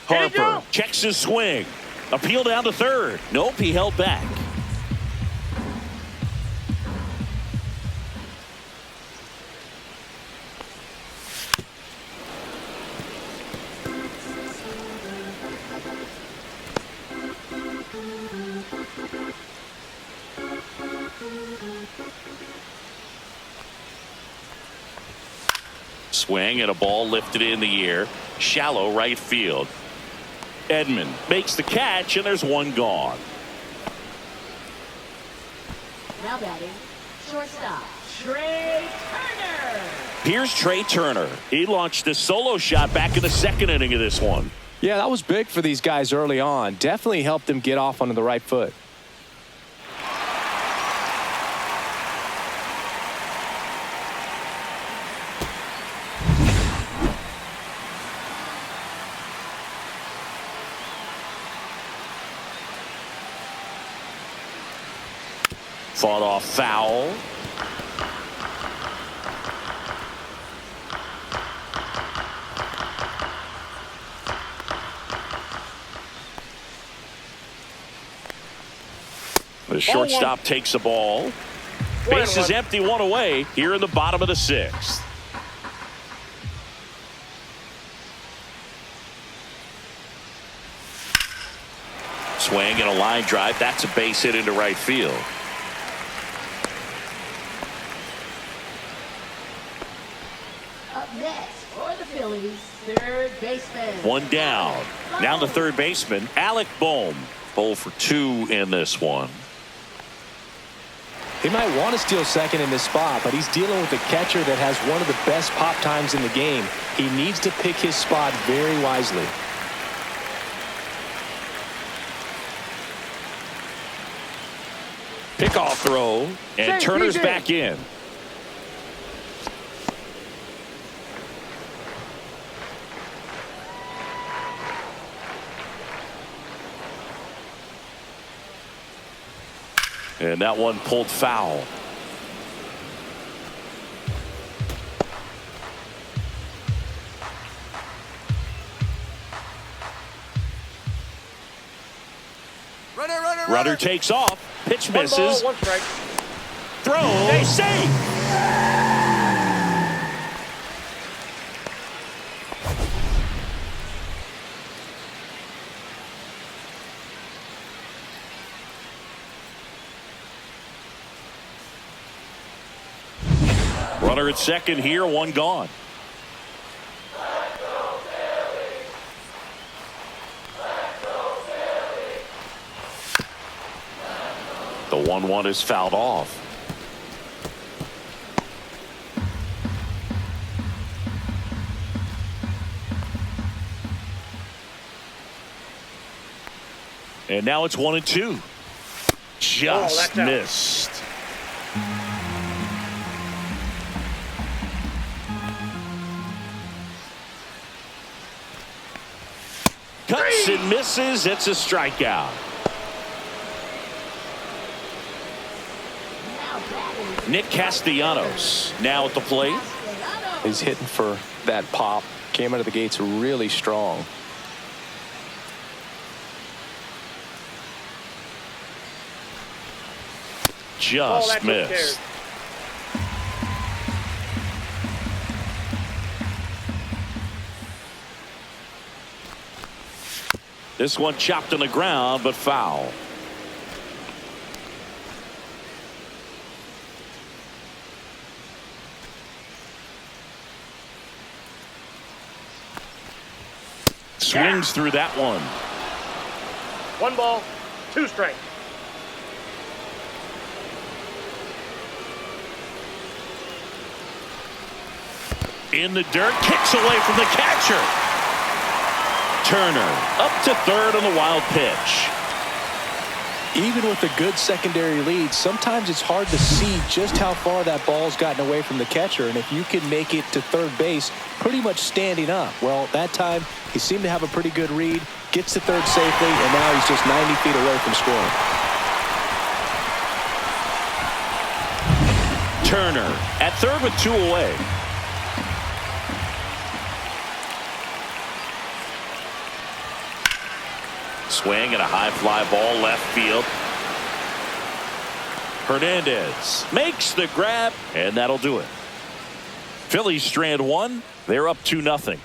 Harper checks his swing. Appeal down to third. Nope, he held back. Swing and a ball lifted in the air. Shallow right field. Edman makes the catch, and there's one gone. Now batting, shortstop, Trey Turner. Here's Trey Turner. He launched a solo shot back in the second inning of this one. Yeah, that was big for these guys early on. Definitely helped them get off onto the right foot. Fought off foul. The shortstop takes the ball. Base is empty, one away here in the bottom of the sixth. Swing and a line drive. That's a base hit into right field. Up next for the Phillies, third baseman. One down. Now the third baseman, Alec Bohm. 0 for 2 in this one. He might want to steal second in this spot, but he's dealing with a catcher that has one of the best pop times in the game. He needs to pick his spot very wisely. Pickoff throw, and Turner's back in. And that one pulled foul. Runner takes off. Pitch misses. 1 ball, 1 strike. Throw. Safe. Runner at second here, one gone. The 1-1 is fouled off. And now it's 1-2. Just missed. Cuts and misses. It's a strikeout. Nick Castellanos now at the plate. He's hitting for that pop. Came out of the gates really strong. Just missed. This one chopped on the ground, but foul. Swings through that one. 1 ball, 2 strike. In the dirt, kicks away from the catcher. Turner up to third on the wild pitch. Even with a good secondary lead, sometimes it's hard to see just how far that ball's gotten away from the catcher, and if you can make it to third base pretty much standing up. Well, that time he seemed to have a pretty good read, gets to third safely, and now he's just 90 feet away from scoring. Turner at third with 2 away. swing and a high fly ball left field. Hernandez makes the grab, and that'll do it. Phillies strand one. They're up 2-0.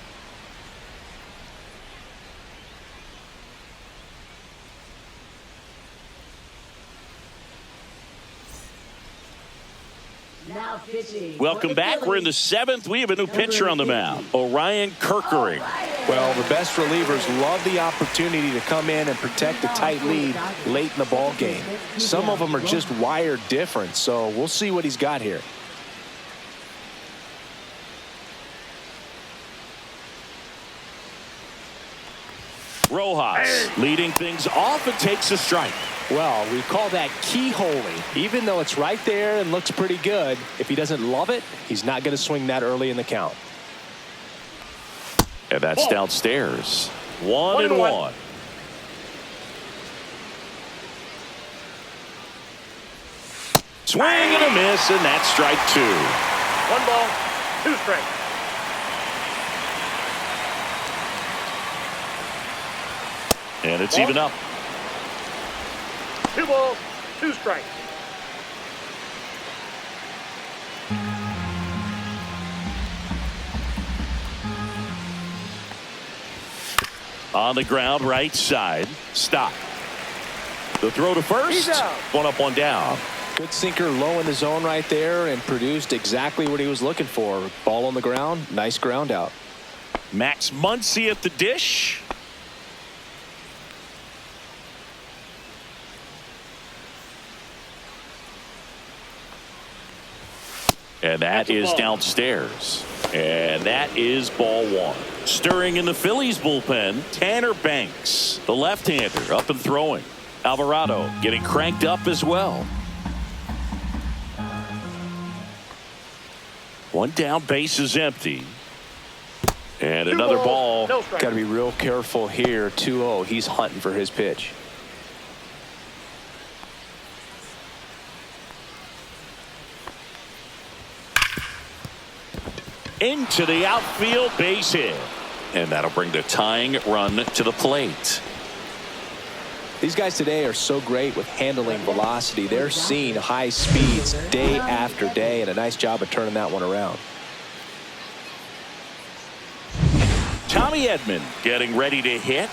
Now pitching. Welcome back. We're in the 7th. We have a new pitcher on the mound, Orion Kerkering. Well, the best relievers love the opportunity to come in and protect a tight lead late in the ball game. Some of them are just wired different, so we'll see what he's got here. Rojas leading things off and takes a strike. Well, we call that keyholing. Even though it's right there and looks pretty good, if he doesn't love it, he's not going to swing that early in the count. And that's downstairs. 1-1. Swing and a miss, and that's strike 2. 1 ball, 2 strikes. And it's even up. 2 balls, 2 strikes. On the ground, right side. Stop. The throw to first. He's out. 1 up, 1 down. Good sinker low in the zone right there and produced exactly what he was looking for. Ball on the ground, nice ground out. Max Muncy at the dish. And that is downstairs. And that is ball 1. Stirring in the Phillies bullpen, Tanner Banks, the left-hander, up and throwing. Alvarado getting cranked up as well. 1 down, base is empty. And 2 another balls, ball. no strikes. Got to be real careful here. 2-0. He's hunting for his pitch. Into the outfield, base hit. And that'll bring the tying run to the plate. These guys today are so great with handling velocity. They're seeing high speeds day after day, and a nice job of turning that one around. Tommy Edman getting ready to hit.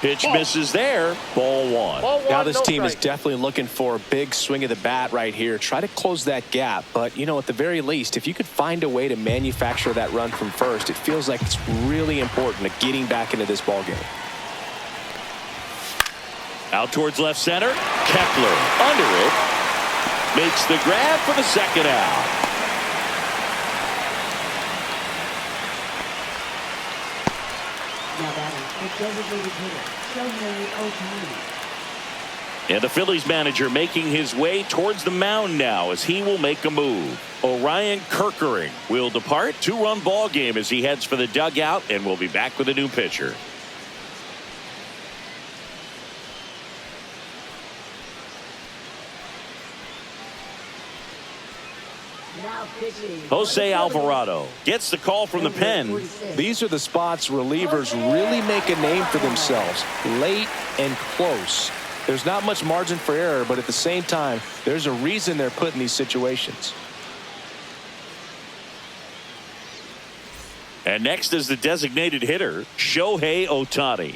Pitch misses there. Ball 1. Ball 1, Now this no team is strikes. definitely looking for a big swing of the bat right here. Try to close that gap. But, you know, at the very least, if you could find a way to manufacture that run from first, it feels like it's really important to getting back into this ball game. Out towards left center. Kepler under it. Makes the grab for the second out. Now batting, the designated hitter, Sony Ohtani. And the Phillies manager making his way towards the mound now as he will make a move. Orion Kerkering will depart. 2-run ball game as he heads for the dugout, and we'll be back with a new pitcher. Now pitching. Jose Alvarado gets the call from the pen. These are the spots relievers really make a name for themselves. Late and close. There's not much margin for error, but at the same time, there's a reason they're put in these situations. And next is the designated hitter, Shohei Ohtani.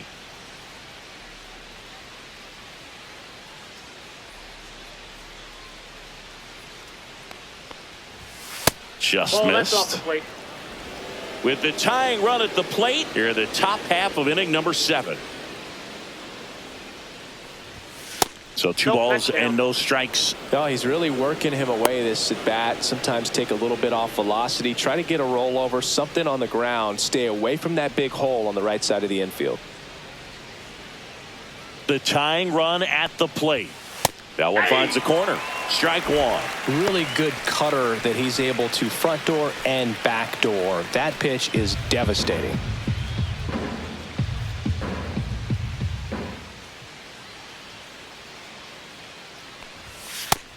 Just Ball, that's off missed. the plate. With the tying run at the plate, here are the top half of inning number 7. So 2 No balls touchdown. and no strikes. No, he's really working him away this at bat. Sometimes take a little bit off velocity. Try to get a rollover, something on the ground. Stay away from that big hole on the right side of the infield. The tying run at the plate. That one finds the corner. Strike 1. Really good cutter that he's able to front door and back door. That pitch is devastating.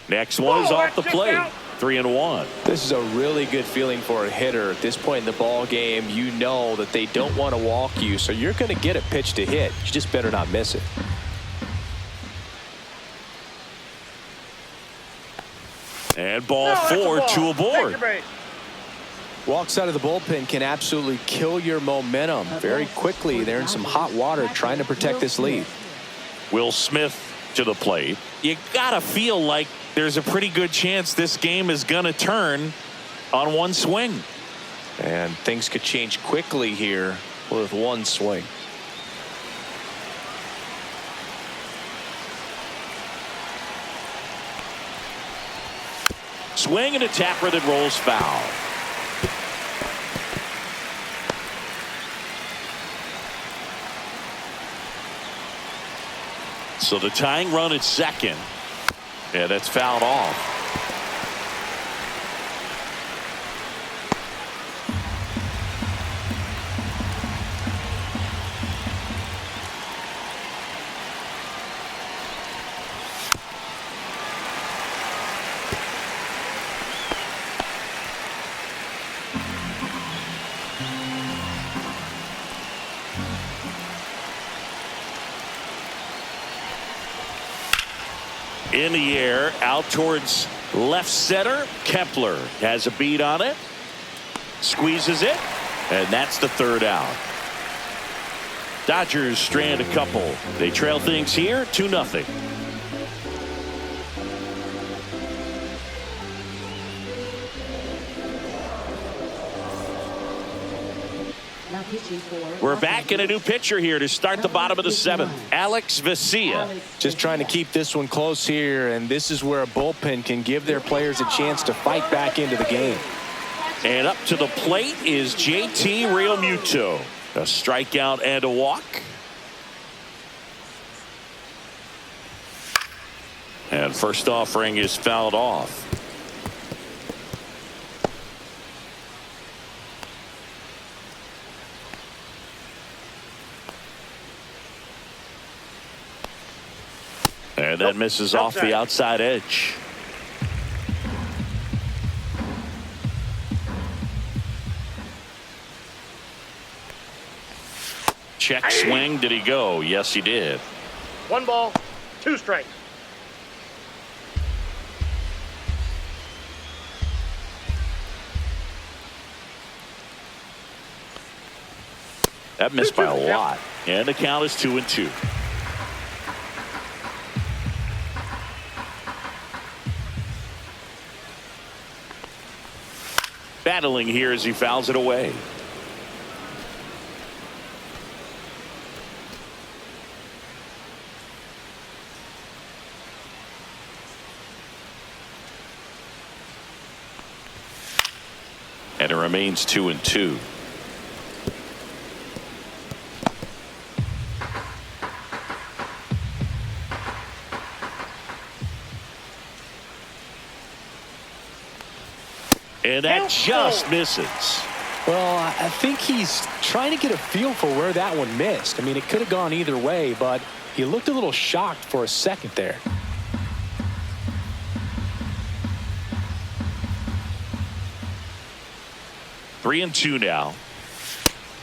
Next one is Whoa, off the that's plate. out. 3-1. This is a really good feeling for a hitter at this point in the ball game. You know that they don't want to walk you, so you're going to get a pitch to hit. You just better not miss it. And ball 4, 2 aboard. Walks out of the bullpen can absolutely kill your momentum very quickly. They're in some hot water trying to protect this lead. Will Smith to the plate. You gotta feel like there's a pretty good chance this game is gonna turn on one swing. And things could change quickly here with one swing. Swing and a tapper that rolls foul. So the tying run at second. Yeah, that's fouled off. In the air, out towards left center. Kepler has a beat on it. Squeezes it. And that's the third out. Dodgers strand a couple. They trail things here 2-0. We're back in a new pitcher here to start the bottom of the 7th. Alex Vesia. Just trying to keep this one close here, and this is where a bullpen can give their players a chance to fight back into the game. And up to the plate is JT Realmuto. A strikeout and a walk. And first offering is fouled off. And that misses off the outside edge. Check swing. Did he go? Yes, he did. 1 ball, 2 strikes. That missed by a lot. And the count is 2-2. Battling here as he fouls it away. And it remains 2-2. And that just misses. Well, I think he's trying to get a feel for where that one missed. I mean, it could have gone either way, but he looked a little shocked for a second there. Three and 2 now.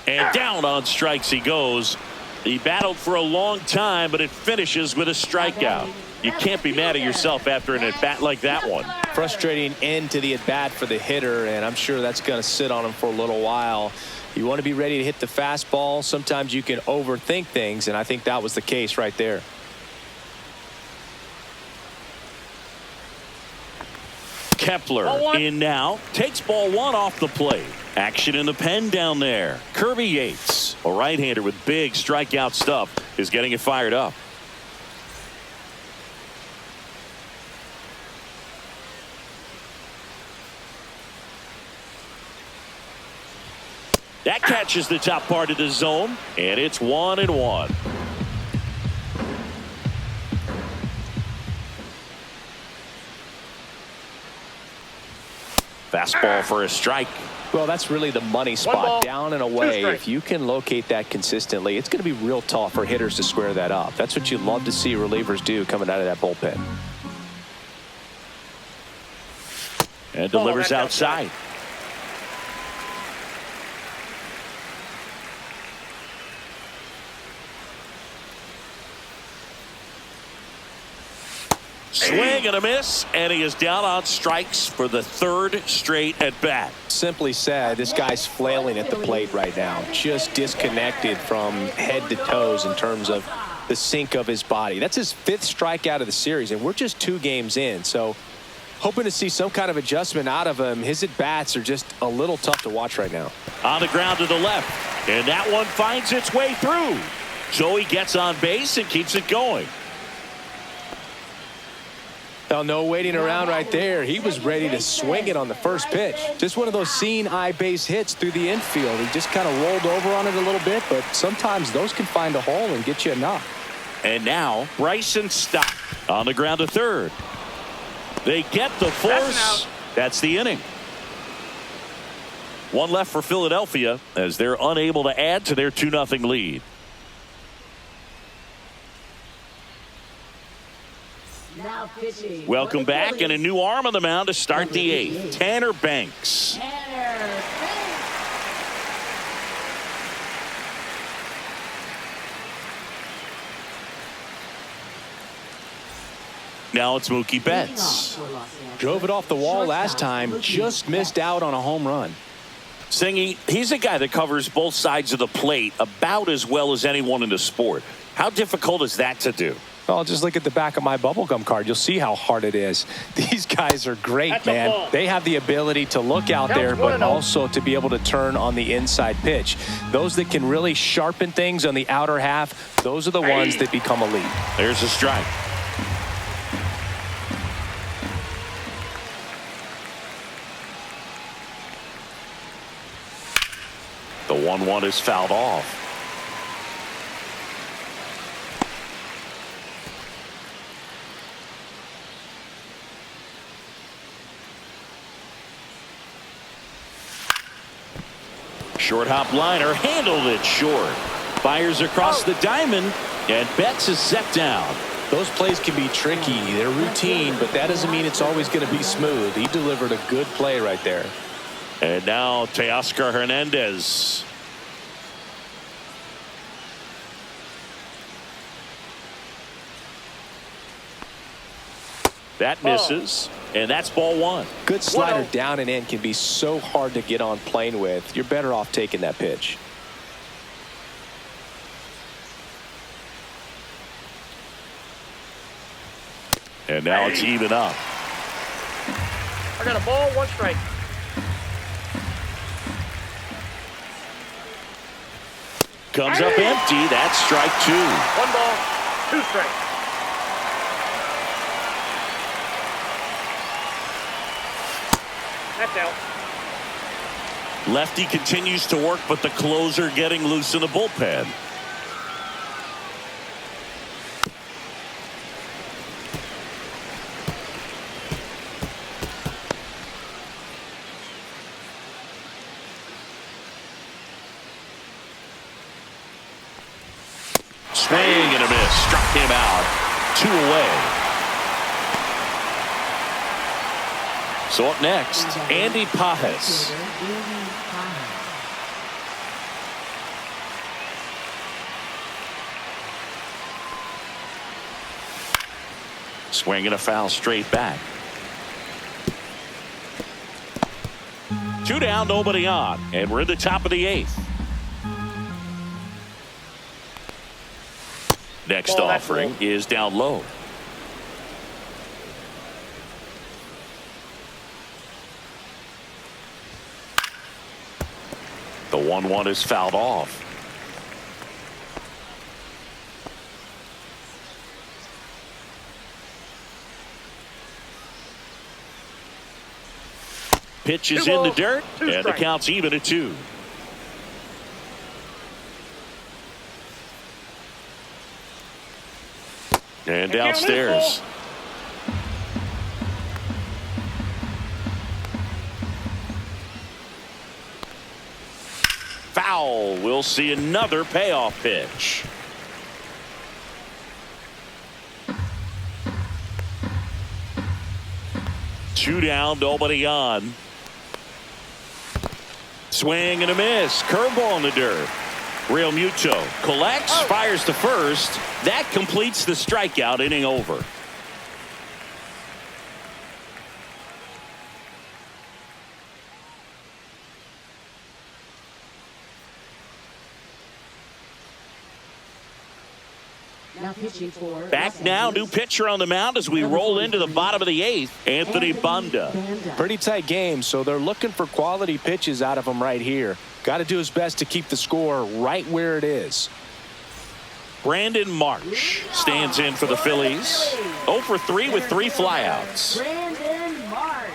And down on strikes he goes. He battled for a long time, but it finishes with a strikeout. You can't be mad at yourself after an at-bat like that one. Frustrating end to the at-bat for the hitter, and I'm sure that's going to sit on him for a little while. You want to be ready to hit the fastball. Sometimes you can overthink things, and I think that was the case right there. Kepler in now. Takes ball 1 off the plate. Action in the pen down there. Kirby Yates, a right-hander with big strikeout stuff, is getting it fired up. That catches the top part of the zone, and it's 1-1. Fastball for a strike. Well, that's really the money spot, down and away. If you can locate that consistently, it's going to be real tough for hitters to square that up. That's what you love to see relievers do coming out of that bullpen. And delivers outside. Swing and a miss, and he is down on strikes for the third straight at bat. Simply said, this guy's flailing at the plate right now, just disconnected from head to toes in terms of the sink of his body. That's his 5th strikeout of the series, and we're just 2 games in. So hoping to see some kind of adjustment out of him. His at-bats are just a little tough to watch right now. On the ground to the left, and that one finds its way through. So he gets on base and keeps it going. Oh, no waiting around right there. He was ready to swing it on the first pitch. Just one of those seeing eye base hits through the infield. He just kind of rolled over on it a little bit, but sometimes those can find a hole and get you a knock. And now Bryson Stott on the ground to third. They get the force. That's the inning. One left for Philadelphia as they're unable to add to their 2-0 lead. Now pitching. Welcome back, and a new arm on the mound to start the 8th. Tanner Banks. Now it's Mookie Betts. Drove it off the wall last time, just missed out on a home run. Singy, he's a guy that covers both sides of the plate about as well as anyone in the sport. How difficult is that to do? Well, just look at the back of my bubblegum card. You'll see how hard it is. These guys are great, That's man. They have the ability to look out there, but 1-0. also to be able to turn on the inside pitch. Those that can really sharpen things on the outer half, those are the ones that become elite. There's a strike. The 1-1 is fouled off. Short hop liner, handled it short. Fires across the diamond, and Betts is set down. Those plays can be tricky. They're routine, but that doesn't mean it's always going to be smooth. He delivered a good play right there. And now Teoscar Hernandez. That misses, and that's ball 1. Good slider down and in can be so hard to get on plane with. You're better off taking that pitch. And now it's even up. I got a ball, 1 strike. Comes up empty. That's strike 2. 1 ball, 2 strikes. That's out. Lefty continues to work, but the closer getting loose in the bullpen. Swing and a miss. Struck him out. 2 away. So up next, Andy Pajes. Swing and a foul straight back. 2 down, nobody on, and we're in the top of the 8th. Next offering is down low. The 1-1 is fouled off. Pitch is in the dirt, and the count's even at 2. And downstairs. Foul. We'll see another payoff pitch. 2 down, nobody on. Swing and a miss. Curveball in the dirt. Real Muto collects, fires to first. That completes the strikeout. Inning over. Back now, new pitcher on the mound as we roll into the bottom of the 8th, Anthony Banda. Pretty tight game, so they're looking for quality pitches out of him right here. Got to do his best to keep the score right where it is. Brandon Marsh stands in for the Phillies. 0 for 3 with 3 flyouts. Brandon Marsh.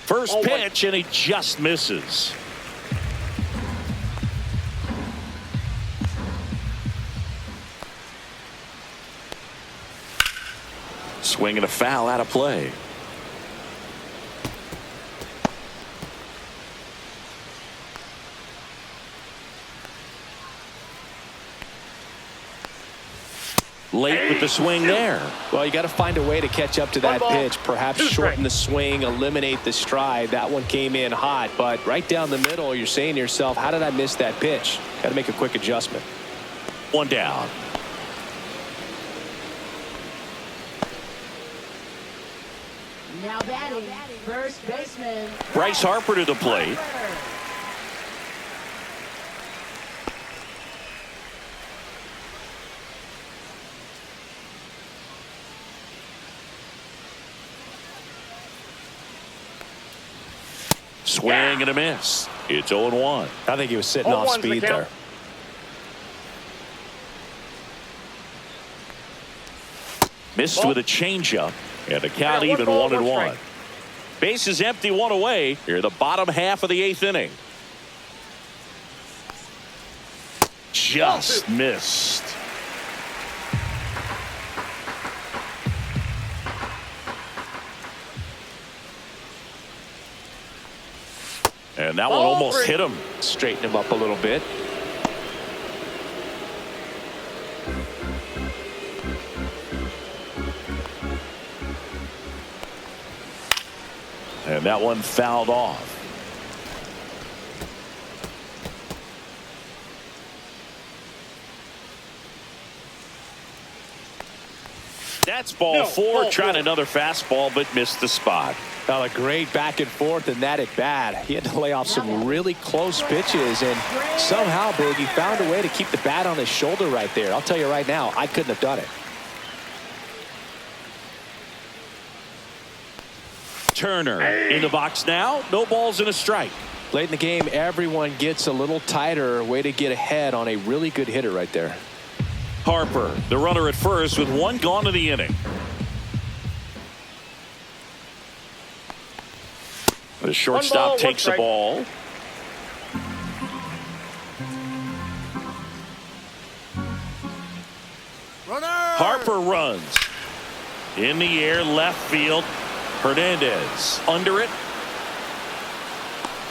First pitch, and he just misses. Swing and a foul out of play. Late with the swing there. Well, you got to find a way to catch up to that pitch. Perhaps shorten the swing, eliminate the stride. That one came in hot, but right down the middle, you're saying to yourself, how did I miss that pitch? Got to make a quick adjustment. 1 down. Now batting, first baseman. Bryce Harper to the plate. Swing and a miss. It's 0-1. I think he was sitting off speed there. Missed with a changeup, and the count even 1-1. Base is empty, 1 away. Here, the bottom half of the 8th inning. Just missed. And that one almost hit him. Straighten him up a little bit. And that one fouled off. That's ball 4. Trying another fastball, but missed the spot. Well, a great back and forth in that at bat. He had to lay off some really close pitches, and somehow, Big, he found a way to keep the bat on his shoulder right there. I'll tell you right now, I couldn't have done it. Turner in the box now. No balls and a strike. Late in the game, everyone gets a little tighter. Way to get ahead on a really good hitter right there. Harper, the runner at first with 1 gone in the inning. The shortstop takes the ball. Harper runs. In the air, left field. Hernandez under it.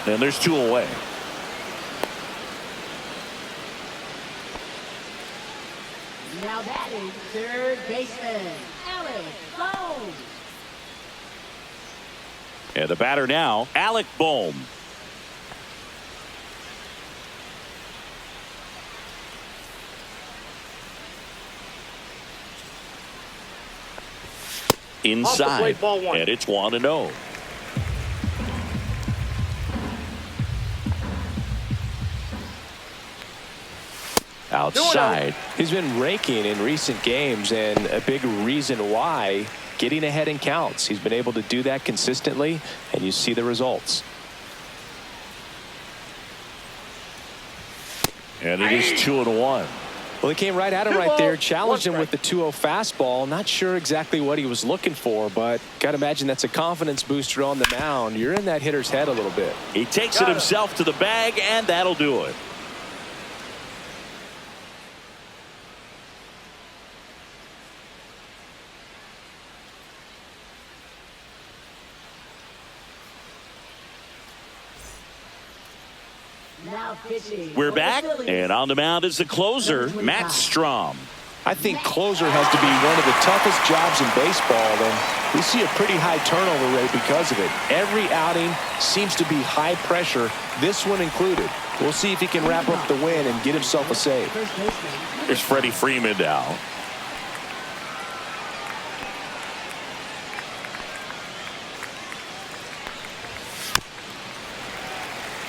And there's 2 away. Now batting, third baseman, Alec Bohm. And the batter now, Alec Bohm. Inside, and it's 1-0. Outside. He's been raking in recent games, and a big reason why, getting ahead in counts. He's been able to do that consistently, and you see the results. And it is 2-1. Well, he came right at him right there, challenged him with the 2-0 fastball. Not sure exactly what he was looking for, but got to imagine that's a confidence booster on the mound. You're in that hitter's head a little bit. He takes it himself to the bag, and that'll do it. Now pitching. We're for the back, Phillies. and on the mound is the closer, Number Matt 25. Strom. I think closer has to be one of the toughest jobs in baseball, and we see a pretty high turnover rate because of it. Every outing seems to be high pressure, this one included. We'll see if he can wrap up the win and get himself a save. First baseman. Here's Freddie Freeman now.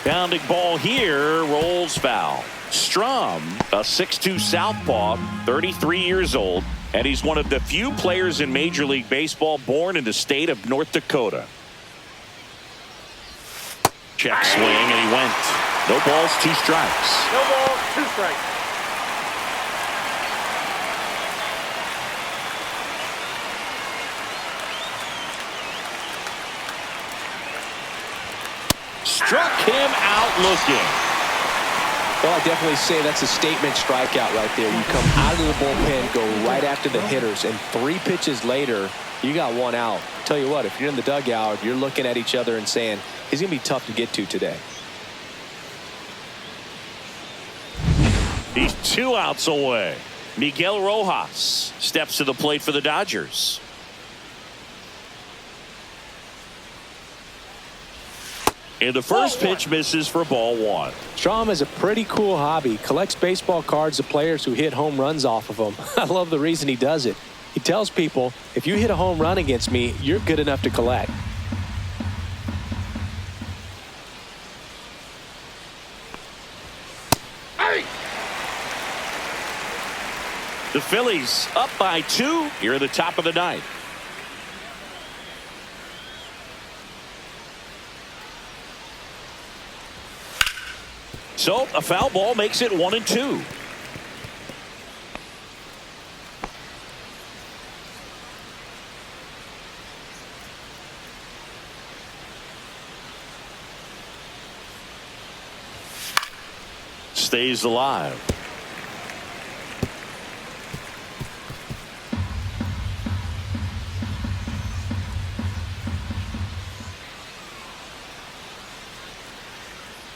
Pounding ball here, rolls foul. Strom, a 6'2 southpaw, 33 years old, and he's one of the few players in Major League Baseball born in the state of North Dakota. Check swing, and he went. No balls, 2 strikes. No ball, 2 strikes. Struck him out looking. Well, I definitely say that's a statement strikeout right there. You come out of the bullpen, go right after the hitters, and 3 pitches later, you got 1 out. Tell you what, if you're in the dugout, you're looking at each other and saying, he's going to be tough to get to today. He's 2 outs away. Miguel Rojas steps to the plate for the Dodgers. And the first pitch misses for ball 1. Strom has a pretty cool hobby. Collects baseball cards of players who hit home runs off of them. I love the reason he does it. He tells people, if you hit a home run against me, you're good enough to collect. The Phillies up by 2 here at the top of the 9th. So a foul ball makes it 1-2. Stays alive.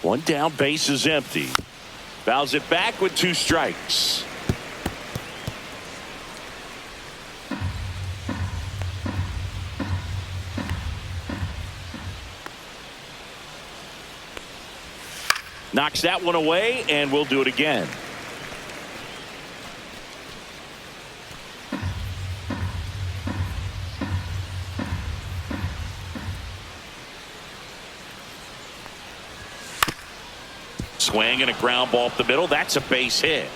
One down, base is empty. Fouls it back with 2 strikes. Knocks that one away, and we'll do it again. Swing and a ground ball up the middle. That's a base hit.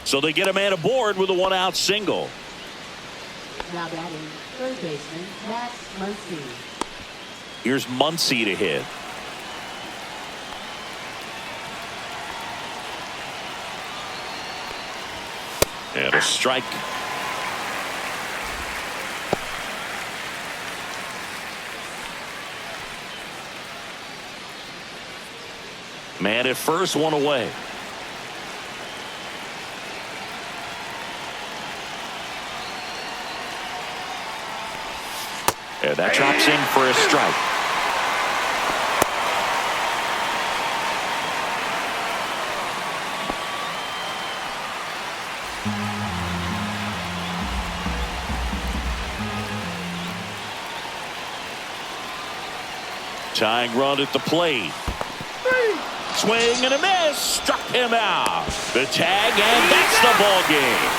So they get a man aboard with a 1-out single. Now batting, third baseman, Matt Muncy. Here's Muncy to hit. And a strike. Man at first, 1 away. And that drops in for a strike. Tying run at the plate. Swing and a miss. Struck him out. The tag, and that's the ball game.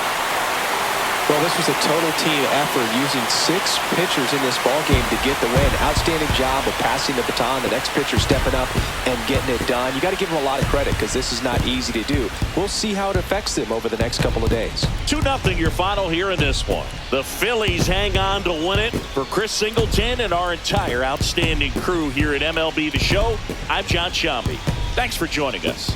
Well, this was a total team effort, using 6 pitchers in this ball game to get the win. Outstanding job of passing the baton. The next pitcher stepping up and getting it done. You got to give them a lot of credit because this is not easy to do. We'll see how it affects them over the next couple of days. 2-0 your final here in this one. The Phillies hang on to win it. For Chris Singleton and our entire outstanding crew here at MLB The Show, I'm John Shambi. Thanks for joining us.